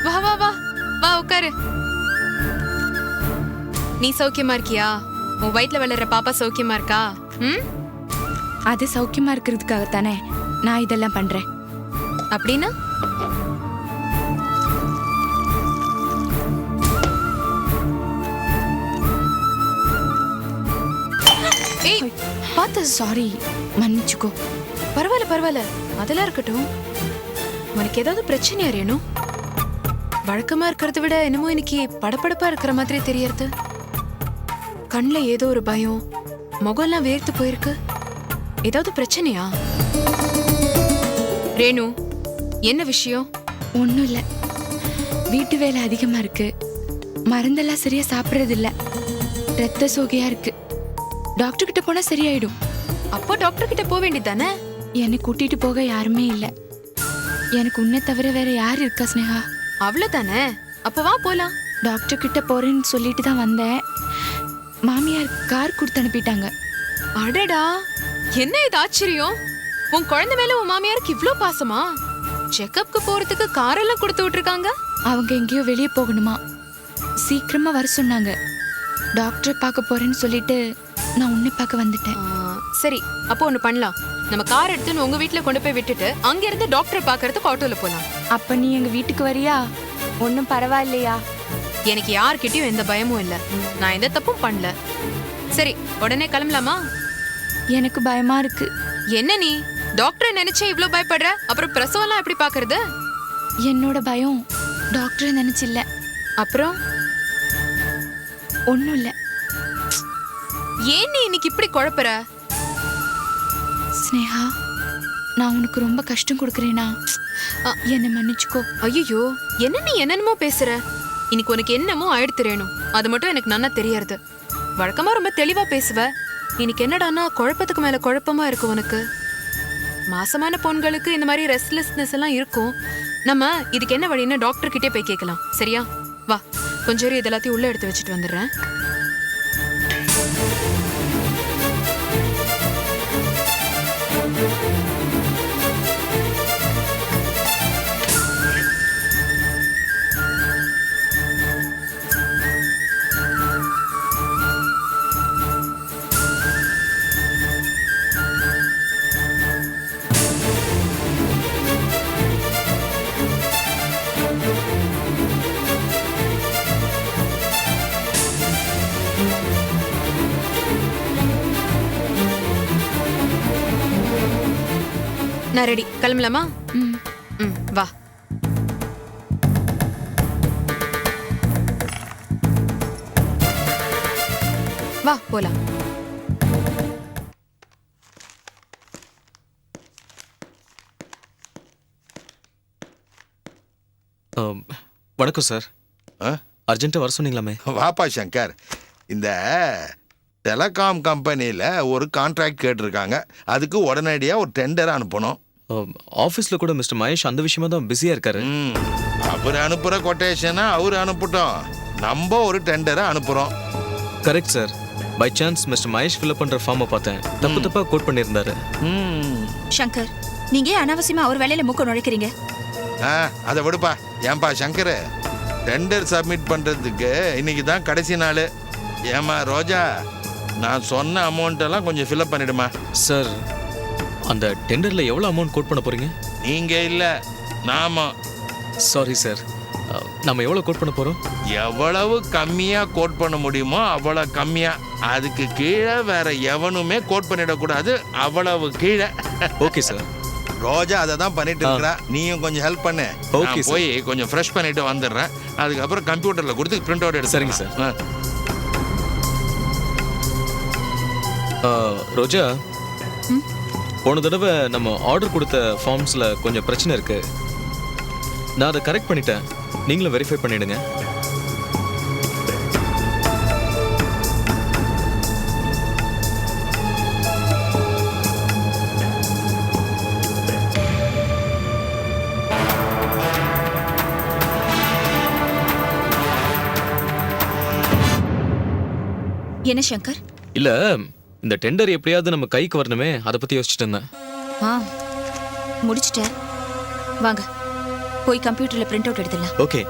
வா வா வா வா, உட்காரு. நீ சௌக்கியமா இருக்கியா? உன் வயிற்றுல வளர்ற பாப்பா சௌக்கியமா இருக்கா? அது சௌக்கியமா இருக்கிறதுக்காகத்தானே நான் இதெல்லாம் பண்றேன். அப்படின்னா ஏய், பார்த்து சாரி, மன்னிச்சுக்கோ. பரவாயில்ல பரவாயில்ல, அதெல்லாம் இருக்கட்டும். உனக்கு ஏதாவது பிரச்சனையா ரேணு? வழக்கமா இருக்கிறத விட என்னமோ இன்னைக்கு படபடப்பா இருக்கிற மாதிரி தெரியறது. கண்ணுல ஏதோ ஒரு பயம், முகம்லாம் வேர்த்து போயிருக்கு. ஏதாவது பிரச்சனையா ரேணு? என்ன விஷயம்? ஒன்றும் இல்லை, வீட்டு வேலை அதிகமாக இருக்கு, மருந்தெல்லாம் சரியா சாப்பிட்றது இல்லை, ரத்த சோகையா இருக்கு. டாக்டர் கிட்ட போனா சரியாயிடும். அப்போ டாக்டர் கிட்ட போக வேண்டியதானே? என்னை கூட்டிட்டு போக யாருமே இல்லை. எனக்கு உன்னை தவிர வேற யார் இருக்கா ஸ்னேகா? அவ்வளவுதானே, அப்ப வா போலாம். டாக்டர் கிட்ட போறேன்னு சொல்லிட்டு தான் வந்தேன். மாமியார் கார் கொடுத்து அனுப்பிட்டாங்க. அடடா, என்ன இது ஆச்சரியம்! உன் குழந்தை மேல உன் மாமியாருக்கு இவ்ளோ பாசமா? செக்கப்க்கு போறதுக்கு காரெல்லாம் கொடுத்து விட்டுருக்காங்க. அவங்க எங்கேயோ வெளியே போகணுமா, சீக்கிரமா வர சொன்னாங்க. டாக்டர் பார்க்க போறேன்னு சொல்லிட்டு நான் உன்னை பார்க்க வந்துட்டேன். சரி, அப்போ ஒண்ணு பண்ணலாம். நம்ம கார் எடுத்துன்னு உங்க வீட்டுல கொண்டு போய் விட்டுட்டு அங்க இருந்து டாக்டரை பாக்குறதுக்கு ஆட்டோல போலாம். அப்ப நீ எங்க வீட்டுக்கு வரியா? ஒன்னும் பரவாயில்லையா? எனக்கு யார்கிட்டயும் எந்த பயமும் இல்ல, நான் எந்த தப்பும் பண்ணல. சரி, உடனே கிளம்பலாமா? எனக்கு பயமா இருக்கு. என்ன நீ டாக்டரை நினைச்சே இவ்ளோ பயப்படுற? அப்புறம் பிரசவம்லாம் எப்படி பாக்குறது? என்னோட பயம் டாக்டரை நினைச்சில்ல. அப்புறம் ஒன்னும் இல்ல. ஏன் நீ இன்னைக்கு இப்படி குழப்பற? ஸ்னேகா, நான் உனக்கு ரொம்ப கஷ்டம் கொடுக்கறேனா? என்னை மன்னிச்சுக்கோ. ஐயோ, என்ன நீ என்னென்னமோ பேசுற? இன்னைக்கு உனக்கு என்னமோ ஆயிடுத்துறேனும், அது மட்டும் எனக்கு நன்னா தெரியறது. வழக்கமா ரொம்ப தெளிவா பேசுவ, இன்னைக்கு என்னடானா குழப்பத்துக்கு மேல குழப்பமா இருக்கு உனக்கு. மாசமான பொண்களுக்கு இந்த மாதிரி ரெஸ்ட்லெஸ்னஸ் எல்லாம் இருக்கும். நம்ம இதுக்கு என்ன வழின்னு டாக்டர் கிட்டே போய் கேட்கலாம். சரியா? வா, கொஞ்சம் இதெல்லாத்தையும் உள்ள எடுத்து வச்சுட்டு வந்துடுறேன். நான் ரெடி, கிளம்பலாமா? ம், வா. வா போலாம். வணக்கம் சார். அர்ஜென்ட்டாக வர சொன்னீங்களாமே? வாப்பா சங்கர், இந்த டெலகாம் கம்பெனியில் ஒரு கான்ட்ராக்ட் கேட்டிருக்காங்க. அதுக்கு உடனடியாக ஒரு டெண்டர் அனுப்பணும். ஆஃபீஸில் கூட மிஸ்டர் மகேஷ் அந்த விஷயமா தான் பிஸியாக இருக்காரு. அவர் அனுப்புகிற கொட்டேஷனை அவர் அனுப்பட்டும், நம்ம ஒரு டெண்டரை அனுப்புகிறோம். Correct sir. By chance Mr Mahesh fill up பண்ணுற ஃபார்மை பார்த்தேன், தப்பாக கோட் பண்ணியிருந்தாரு. சங்கர், நீங்க ஏன் அனாவசியமா அவர் வேலையில மூக்க நுழைக்கிறீங்க? அதை விடுப்பா. ஏன்பா சங்கர், டெண்டர் சப்மிட் பண்ணுறதுக்கு இன்னைக்கு தான் கடைசி நாள். ஏமா ரோஜா, நான் சொன்ன அமௌண்ட்டெல்லாம் கொஞ்சம் ஃபில்அப் பண்ணிடுமா. சார், அந்த டெண்டரில் எவ்வளோ அமௌண்ட் கோட் பண்ண போகிறீங்க? நீங்கள் இல்லை, நாம. சாரி சார், நம்ம எவ்வளோ கோட் பண்ண போகிறோம்? எவ்வளவு கம்மியாக கோட் பண்ண முடியுமோ அவ்வளோ கம்மியாக. அதுக்கு கீழே வேற எவனுமே கோட் பண்ணிடக்கூடாது, அவ்வளவு கீழே. Okay sir. ரோஜா அதை தான் பண்ணிட்டு இருக்கிறா, நீயும் கொஞ்சம் ஹெல்ப் பண்ணு. ஓகே, போய் கொஞ்சம் ஃப்ரெஷ் பண்ணிட்டு வந்துடுறேன். அதுக்கப்புறம் கம்ப்யூட்டரில் கொடுத்து பிரிண்ட் அவுட் எடுத்து. சரிங்க சார். ரோஜா, போன தடவை நம்ம ஆர்டர் கொடுத்த ஃபார்ம்ஸில் கொஞ்சம் பிரச்சனை இருக்கு. நான் அதை கரெக்ட் பண்ணிட்டேன், நீங்களும் வெரிஃபை பண்ணிடுங்க. என்ன சங்கர்? இல்ல, இந்த டெண்டர் எப்படியாவது நம்ம கைக்கு வரணுமே, அதை பத்தி யோசிச்சுட்டு இருந்தேன். முடிச்சிட்டேன், வாங்க போய் கம்ப்யூட்டர்ல பிரிண்ட் அவுட் எடுத்துடலாம். ஓகே.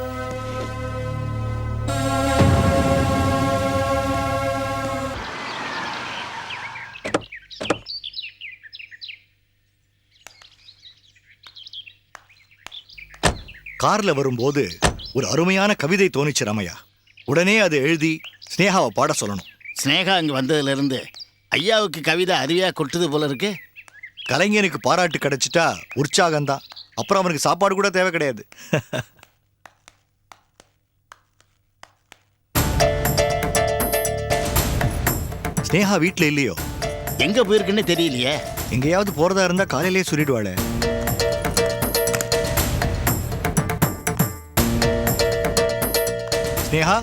கார்ல வரும்போது ஒரு அருமையான கவிதை தோணிச்சு ரமையா. உடனே அதை எழுதி ஸ்னேகாவை பாட சொல்லணும். ஸ்னேகா அங்கே வந்ததுலேருந்து ஐயாவுக்கு கவிதை அருவியாக கொட்டுது போல இருக்கு. கலைஞனுக்கு பாராட்டு கிடைச்சிட்டா உற்சாகம்தான், அப்புறம் அவனுக்கு சாப்பாடு கூட தேவை கிடையாது. ஸ்னேகா வீட்டில் இல்லையோ? எங்கே போயிருக்குன்னு தெரியலையே. எங்கேயாவது போறதா இருந்தா காலையிலேயே சொல்லிடுவாளே. ஸ்னேகா,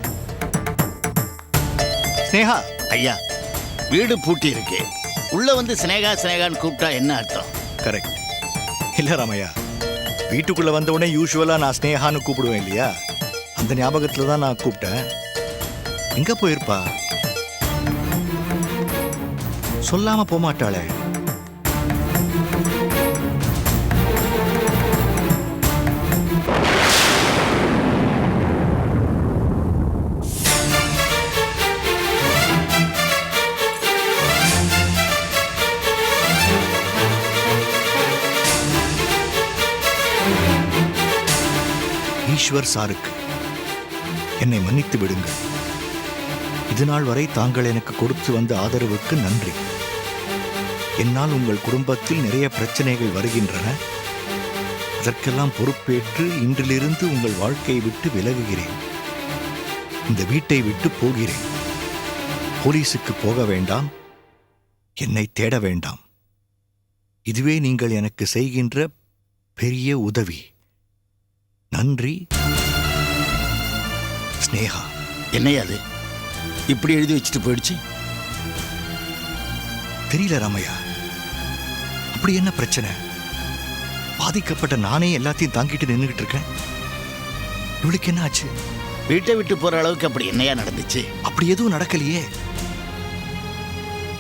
ஸ்னேகா. ஐயா, வீடு பூட்டி இருக்கு, உள்ள வந்து ஸ்னேகா ஸ்னேகான்னு கூப்பிட்டா என்ன அர்த்தம்? கரெக்ட். இல்ல ராமையா, வீட்டுக்குள்ள வந்த உடனே யூஸ்வலா நான் ஸ்னேகான்னு கூப்பிடுவேன் இல்லையா, அந்த ஞாபகத்துல தான் நான் கூப்பிட்டேன். எங்க போயிருப்பா? சொல்லாம போமாட்டாளே. ஈஸ்வர் சாருக்கு என்னை மன்னித்து விடுங்கள். இதுநாள் வரை தாங்கள் எனக்கு கொடுத்து வந்த ஆதரவுக்கு நன்றி. என்னால் உங்கள் குடும்பத்தில் நிறைய பிரச்சனைகள் வருகின்றன. அதற்கெல்லாம் பொறுப்பேற்று இன்றிலிருந்து உங்கள் வாழ்க்கையை விட்டு விலகுகிறேன். இந்த வீட்டை விட்டு போகிறேன். போலீஸுக்கு போக வேண்டாம், என்னை தேட வேண்டாம். இதுவே நீங்கள் எனக்கு செய்கின்ற பெரிய உதவி. நன்றி, ஸ்னேகா. என்னையாது இப்படி எழுதி வச்சுட்டு போயிடுச்சு? தெரியல ராமையா, அப்படி என்ன பிரச்சனை? பாதிக்கப்பட்ட நானே எல்லாத்தையும் தாங்கிட்டு நின்றுகிட்டு இருக்கேன். இவளுக்கு என்ன ஆச்சு? வீட்டை விட்டு போற அளவுக்கு அப்படி என்னையா நடந்துச்சு? அப்படி எதுவும் நடக்கலையே.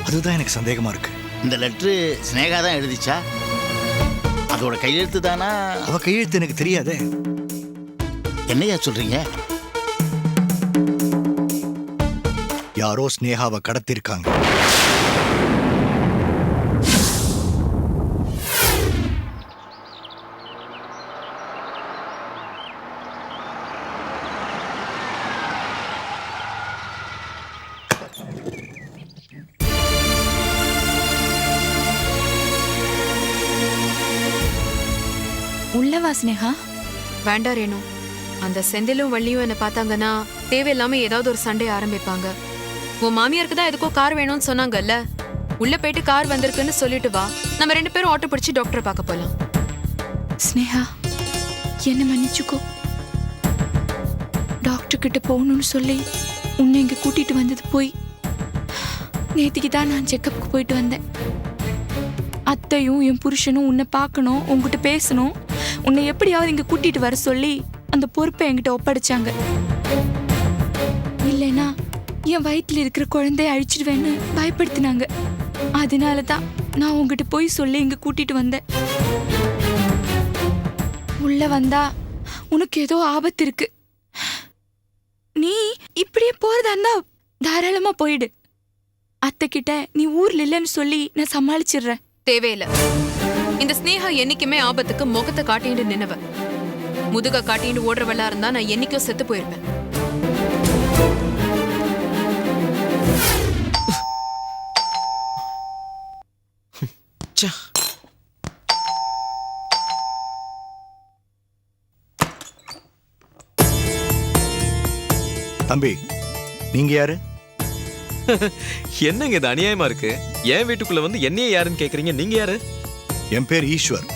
அதுதான் எனக்கு சந்தேகமா இருக்கு. இந்த லெட்ரு ஸ்னேகா தான் எழுதிச்சா? அதோட கையெழுத்து தானா? அவ கையெழுத்து எனக்கு தெரியாதே. என்னையா சொல்றீங்க? யாரோ ஸ்னேகாவை கடத்திருக்காங்க. உள்ளவா ஸ்னேகா? வேண்டாம் ரேணு. அந்த செந்திலும் வள்ளியும் என்ன பார்த்தாங்கன்னா தேவையில்லாம ஏதாவது ஒரு சண்டை ஆரம்பிப்பாங்க. உன் மாமியாருக்கு தான் எதுக்கோ கார் வேணும்னு சொன்னாங்கல்ல, உள்ள போயிட்டு கார் வந்திருக்குன்னு சொல்லிட்டு வா, நம்ம 2 பேரும் ஆட்டோ பிடிச்சி டாக்டரை பார்க்க போலாம். ஸ்னேகா, என்ன மன்னிச்சுக்கோ. டாக்டர் கிட்ட போகணும்னு சொல்லி உன்னை இங்க கூட்டிட்டு வந்தது போய் நேத்திக்கு தான் நான் செக்கப்புக்கு போயிட்டு வந்தேன். அத்தையும் என் புருஷனும் உன்னை பார்க்கணும், உங்ககிட்ட பேசணும், உன்னை எப்படியாவது இங்க கூட்டிட்டு வர சொல்லி அந்த பொறுப்பை என்கிட்ட ஒப்படைச்சாங்க. இல்லைன்னா என் வயிற்றுல இருக்கிற குழந்தைய அழிச்சிடுவேன்னு பயப்படுத்தினாங்க. அதனால தான் நான் உங்ககிட்ட போய் சொல்லி இங்க கூட்டிட்டு வந்தேன். உள்ள வந்தா உனக்கு ஏதோ ஆபத்து இருக்கு. நீ இப்படியே போறதா இருந்தா தாராளமா போயிடு. அத்தை கிட்ட நீ ஊர்ல இல்லைன்னு சொல்லி நான் சமாளிச்சிடுறேன். தேவையில்ல. இந்த ஸ்னேகா என்னைக்குமே ஆபத்துக்கு முகத்தை காட்டிட்டு நின்னவ. முதுக காட்டிட்டு ஓடுறவளா இருந்தா நான் என்னைக்கோ செத்து போயிருப்பேன். தம்பி, நீங்க யாரு? என்னங்க இது அநியாயமா இருக்கு? என் வீட்டுக்குள்ள வந்து என்னையே யாருன்னு கேக்குறீங்க? நீங்க யாரு? என் பேர் ஈஸ்வர்.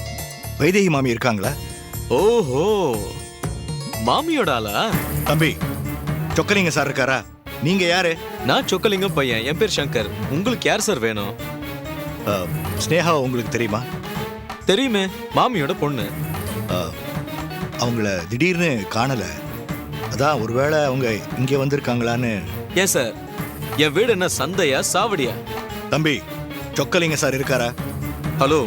வைதேகி மாமி இருக்காங்களா? ஓஹோ, மாமியோட ஆளா? தம்பி, சொக்கலிங்க சார் இருக்காரா? நீங்க யாரு? நான் சொக்கலிங்கம் பையன். என் பேர் சங்கர். உங்களுக்கு யார் சார் வேணும்? ஸ்னேகா உங்களுக்கு தெரியுமா? தெரியுமே, மாமியோட பொண்ணு. அவங்கள திடீர்னு காணல. அதான் ஒருவேளை அவங்க இங்க வந்திருக்காங்களான்னு. ஏன் சார், என் வீடு என்ன சந்தையா சாவடியா? தம்பி, சொக்கலிங்க சார் இருக்காரா? ஹலோ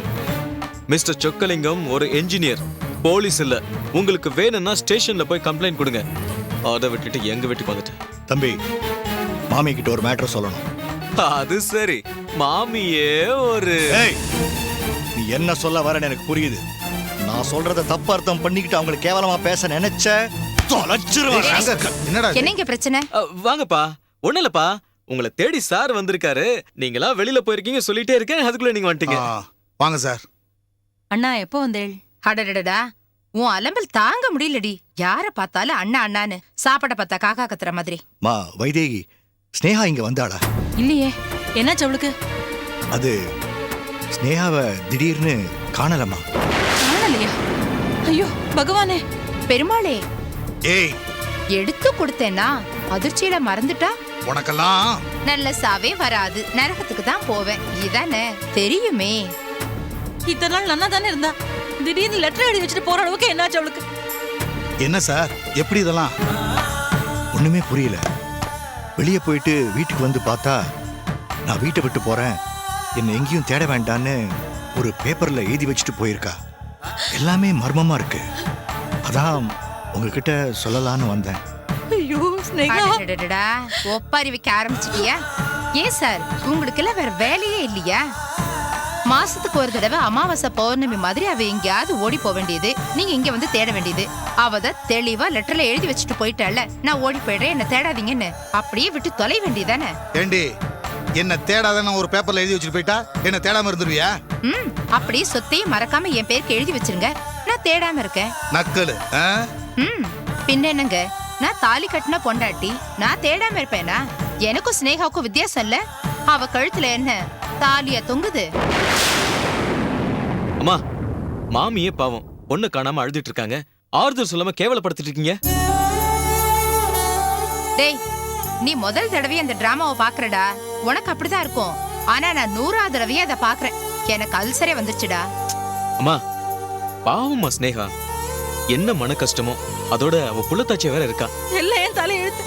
மிஸ்டர் சொக்கலிங்கம் ஒரு என்ஜினியர், போலீஸ் இல்ல. உங்களுக்கு வேணும்னா ஸ்டேஷன்ல போய் கம்ப்ளைண்ட் கொடுங்க. அதை விட்டுட்டு எங்க வீட்டுக்கு வந்துட்டு. தம்பி, மாமி கிட்ட ஒரு மேட்டர் சொல்லணும். அது சரி, மாமியே ஒரு... நீ என்ன சொல்ல வரன்னு எனக்கு புரியுது. நான் சொல்றத தப்பு அர்த்தம் பண்ணிக்கிட்டு அவங்களை கேவலமா பேச நினைச்ச என்னங்க பிரச்சனை? வாங்கப்பா. ஒண்ணு இல்லப்பா, உங்களை தேடி சார் வந்திருக்காரு. நீங்களா வெளியில போயிருக்கீங்க சொல்லிட்டே இருக்கேன், அதுக்குள்ள நீங்க வந்துட்டீங்க. வாங்க சார். அண்ணா எப்போ வந்தேள்? அடடடா, உன் அலம்பல் தாங்க முடியலடி. யார பார்த்தாலும் அண்ணா அண்ணான்னு, சாப்பாட்ட பார்த்தா காக்கா கத்துற மாதிரி. மா வைதேகி, ஸ்னேகா இங்க வந்தாளா? இல்லையே, என்னாச்சு அவளுக்கு? அது ஸ்னேகாவை திடீர்னு காணலமா. காணலையா? ஐயோ பகவானே, பெருமாளே. ஏய், எடுத்து கொடுத்தேன்னா அதிர்ச்சியில மறந்துட்டா உனக்கெல்லாம் நல்ல சாவே வராது, நரகத்துக்கு தான் போவேன். இதானே தெரியுமே. இத்தனை நாள் நல்லா தானே இருந்தா, திடீர்னு லெட்டர் எழுதி வச்சுட்டு போற அளவுக்கு என்னாச்சு அவளுக்கு? என்ன சார், எப்படி இதெல்லாம்? ஒண்ணுமே புரியல. வெளியே போயிட்டு வீட்டுக்கு வந்து பார்த்தா நான் வீட்டை விட்டு போறேன், என்னை எங்கேயும் தேட வேண்டான்னு ஒரு பேப்பர்ல எழுதி வச்சுட்டு போயிருக்கா. எல்லாமே மர்மமா இருக்கு. அதான் உங்ககிட்ட சொல்லலான்னு வந்தேன். ஐயோ ஸ்னேகா, ஒப்பாரி வைக்க ஆரம்பிச்சிட்டியா? ஏன் சார், உங்களுக்கு எல்லாம் வேற வேலையே இல்லையா? மாசத்துக்கு ஒரு தடவை அமாவாசை பௌர்ணமி மாதிரி அவ எங்கேயாவது ஓடி போக வேண்டியது, நீங்க இங்க வந்து தேட வேண்டியது. அவத தெளிவா லெட்டர்ல எழுதி வச்சுட்டு போயிட்டால, நான் ஓடி போயிடுறேன், என்ன தேடாதீங்கன்னு. அப்படியே விட்டு தொலை வேண்டியதானே. ஏண்டி, என்ன தேடாத ஒரு பேப்பர்ல எழுதி வச்சுட்டு போயிட்டா என்ன தேடாம இருந்துருவியா? அப்படியே சொத்தையும் மறக்காம என் பேருக்கு எழுதி வச்சிருங்க, நான் தேடாம இருக்கேன். நக்கலு. பின்ன என்னங்க, நான் தாலி கட்டின பொண்டாட்டி, நான் தேடாம இருப்பேனா? எனக்கும் ஸ்னேகாவுக்கும் வித்தியாசம் இல்ல. அவ கழுத்துல என்ன தாலியா தொங்குது? அம்மா, மாமியே பாவம் பொண்ணு காணாம அழுதுட்டு இருக்காங்க. ஆறுதல் சொல்லாம கேவலப்படுத்திட்டு இருக்கீங்க. டேய், நீ முதல் தடவை அந்த டிராமாவை பாக்குறடா, உனக்கு அப்படிதான் இருக்கும். ஆனா நான் 100ஆவது தடவையே அதை பாக்குறேன், எனக்கு அல்சரே வந்துருச்சுடா. அம்மா, பாவம்மா ஸ்னேகா, என்ன மன கஷ்டமோ. அதோட அவ புள்ளத்தாச்சி வேற இருக்கா. எல்லாம் என் தலை எழுத்து.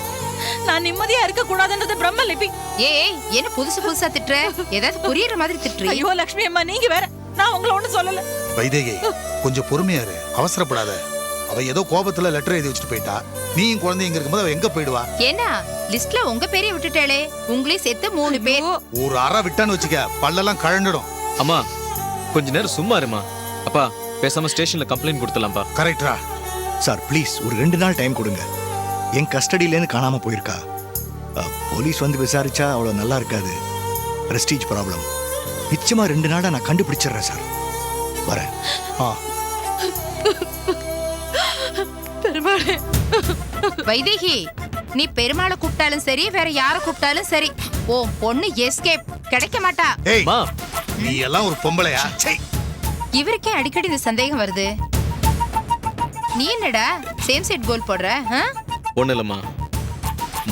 நான் நிம்மதியா இருக்க கூடாதுன்றது பிரம்ம லிபி. ஏய் என்ன புதுசு புதுசா திட்டுற? ஏதாவது புரியுற மாதிரி திட்டுறீ? ஐயோ லக்ஷ்மி அம்மா நீங்க வேற, நான் உங்களை ஒண்ணும் சொல்லல. வைதேகி கொஞ்சம் பொறுமையா இரு, அவசரப்படாத. அவ ஏதோ கோபத்துல லெட்டர் எழுதி வச்சுட்டு போயிட்டா. நீயும் குழந்தைங்க இருக்கும்போது அவ எங்க போயிடுவா? ஏன்னா லிஸ்ட்ல உங்க பேரைய விட்டுட்டாளே, உங்களே சேர்த்து 3 பேர். ஒரு அறை விட்டான்னு வச்சுக்க, பல்லெல்லாம் கழண்டுடும். அம்மா கொஞ்ச நேரம் சும்மா இருமா. அப்பா பேசாம ஸ்டேஷன்ல கம்ப்ளைண்ட் கொடுத்துலாம்ப்பா. கரெக்டா சார்? ப்ளீஸ் ஒரு 2 நாள் டைம் கொடுங்க. என் கஸ்டடியிலேருந்து காணாம போயிருக்கா. போலீஸ் வந்து விசாரிச்சா அவ்வளோ நல்லா இருக்காது. Prestige problem. நிச்சயமா 2 நாளா நான் கண்டுபிடிச்சிடுறேன் சார். வரேன். பெருமாளே. வைதேகி நீ பெருமாளை கூப்பிட்டாலும் சரி, வேற யாரை கூப்பிட்டாலும் சரி, ஓ பொண்ணு எஸ்கேப் கிடைக்க மாட்டா. ஏய் நீ எல்லாம் ஒரு பொம்பளையா? இவருக்கே அடிக்கடி இந்த சந்தேகம் வருது. நீ என்னடா சேம் சைட் கோல் போடுற? ஒண்ணு இல்லம்மா,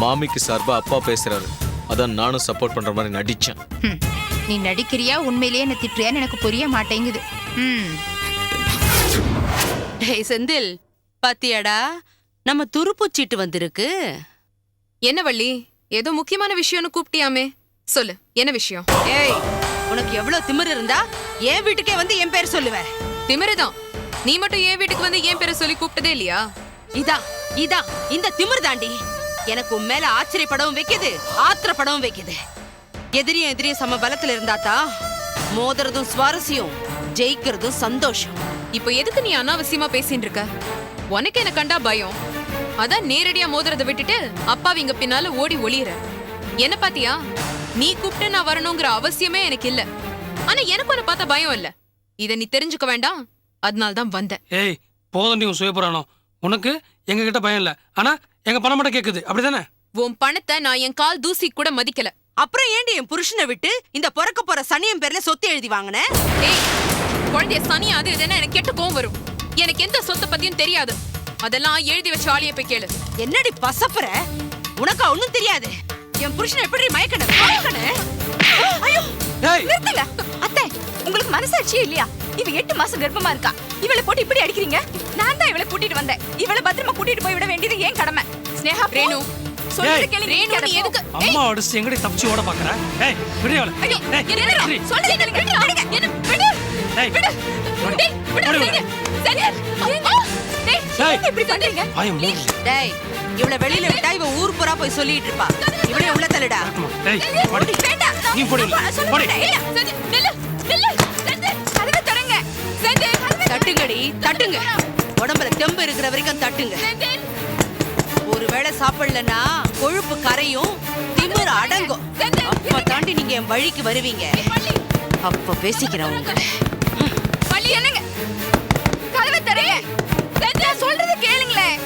மாமிக்கு சார்பா அப்பா பேசுறாரு, அதான் நானும் சப்போர்ட் பண்ற மாதிரி நடிச்சேன். நீ நடிக்கிறியா உண்மையிலேயே என்ன திட்டுறியான்னு எனக்கு புரிய மாட்டேங்குது. டேய் செந்தில், பாத்தியாடா நம்ம துருப்புச்சீட்டு வந்திருக்கு. என்ன வள்ளி, ஏதோ முக்கியமான விஷயம்னு கூப்பிட்டியாமே, சொல்லு என்ன விஷயம்? ஏய் உனக்கு எவ்வளவு திமிரு இருந்தா என் வீட்டுக்கே வந்து என் பேர் சொல்லுவ? திமிருதான். நீ மட்டும் என் வீட்டுக்கு வந்து என் பேரை சொல்லி கூப்பிட்டதே இல்லையா? இதான் இந்த திமிரு தாண்டி எனக்கு உன் மேல ஆச்சரியப்படவும் வைக்குது, ஆத்திரப்படவும் வைக்குது. எதிரியும் சம பலத்துல இருந்தாத்தா மோதுறதும் சுவாரஸ்யம், ஜெயிக்கிறதும் சந்தோஷம். இப்போ எதுக்கு நீ அனாவசியமா பேசிட்டு இருக்க? உனக்கு என்ன கண்டா பயம், அதான் நேரடியா மோதுறதை விட்டுட்டு அப்பாவிங்க பின்னால ஓடி ஒளியற. என்ன பாத்தியா, நீ கூப்பிட்டு நான் வரணுங்கிற அவசியமே எனக்கு இல்ல. ஆனா எனக்கு உன்னை பார்த்தா பயம் இல்ல, இத நீ தெரிஞ்சுக்க வேண்டாம், அதனால்தான் வந்தேன். ஏய் போதண்டி உன் சுயபுராணம். உனக்கு எங்க கிட்ட பயம் இல்ல, ஆனா எங்க பணம் மட்டும் கேக்குது, அப்படிதானே? உன் பணத்தை நான் என் கால் தூசி கூட மதிக்கல. அப்புறம் ஏண்டி என் புருஷனை விட்டு இந்த பிறக்க போற சனியம் பேர்ல சொத்து எழுதி வாங்கின? ஏய் குழந்தைய சனி அது இதுன்னு எனக்கு கெட்ட கோவம் வரும். எனக்கு எந்த சொத்தை பத்தியும் தெரியாது, அதெல்லாம் எழுதி வச்ச ஆளிய போய் கேளு. என்னடி பசப்புற? உனக்கு ஒண்ணும் தெரியாது. என் புருஷனை எப்படி மயக்கணும்? ஐயோ நிறுத்துங்க அத்தை, உங்களுக்கு மனசாட்சியே இல்லையா? இவ 8 மாசம் கர்ப்பமா இருக்கா, இவளை போட்டு இப்படி அடிக்கிறீங்க? நான் தான் இவளை கூட்டிட்டு வந்தேன். இவளை பத்திரமா கூட்டிட்டு போய் விட வேண்டியது ஏன் கடமை. ஸ்னேகா ரேணு சொல்றது கேளு. ரேணு நீ எதுக்கு அம்மா அடிச்சு எங்கடி தப்பிச்சு ஓட பாக்குற? ஏய் விடு அவளை. ஐயோ ஏய் என்ன விடு. சொல்றது கேளு. என்ன விடு ஏய் விடு விடு. டேய் விடு விடு. சரியா? டேய் டேய். இப்படி பண்றீங்க? வாயை மூடு. டேய் இவளை வெளியில விட்டா இவ ஊர் பூரா போய் சொல்லிட்டு இருப்பா. இவளே உள்ள தள்ளுடா. ஏய் போடி. வேண்டாம். நீ போடி. போடி. இல்ல செஞ்சு நில்லு நில்லு செஞ்சு கதவை தரங்க. செஞ்சு தட்டுங்கடி தட்டுங்க. உடம்புல தெம்பு இருக்கிற வரைக்கும் தட்டுங்க. ஒருவேளை சாப்பிடலன்னா கொழுப்பு கரையும், திமிரு அடங்கும். அப்ப தாண்டி நீங்க என் வழிக்கு வருவீங்க. அப்ப பேசிக்கிறேன் உங்க. வள்ளி என்னங்க கதவை தரங்க. செஞ்சு சொல்றது கேளுங்களேன்.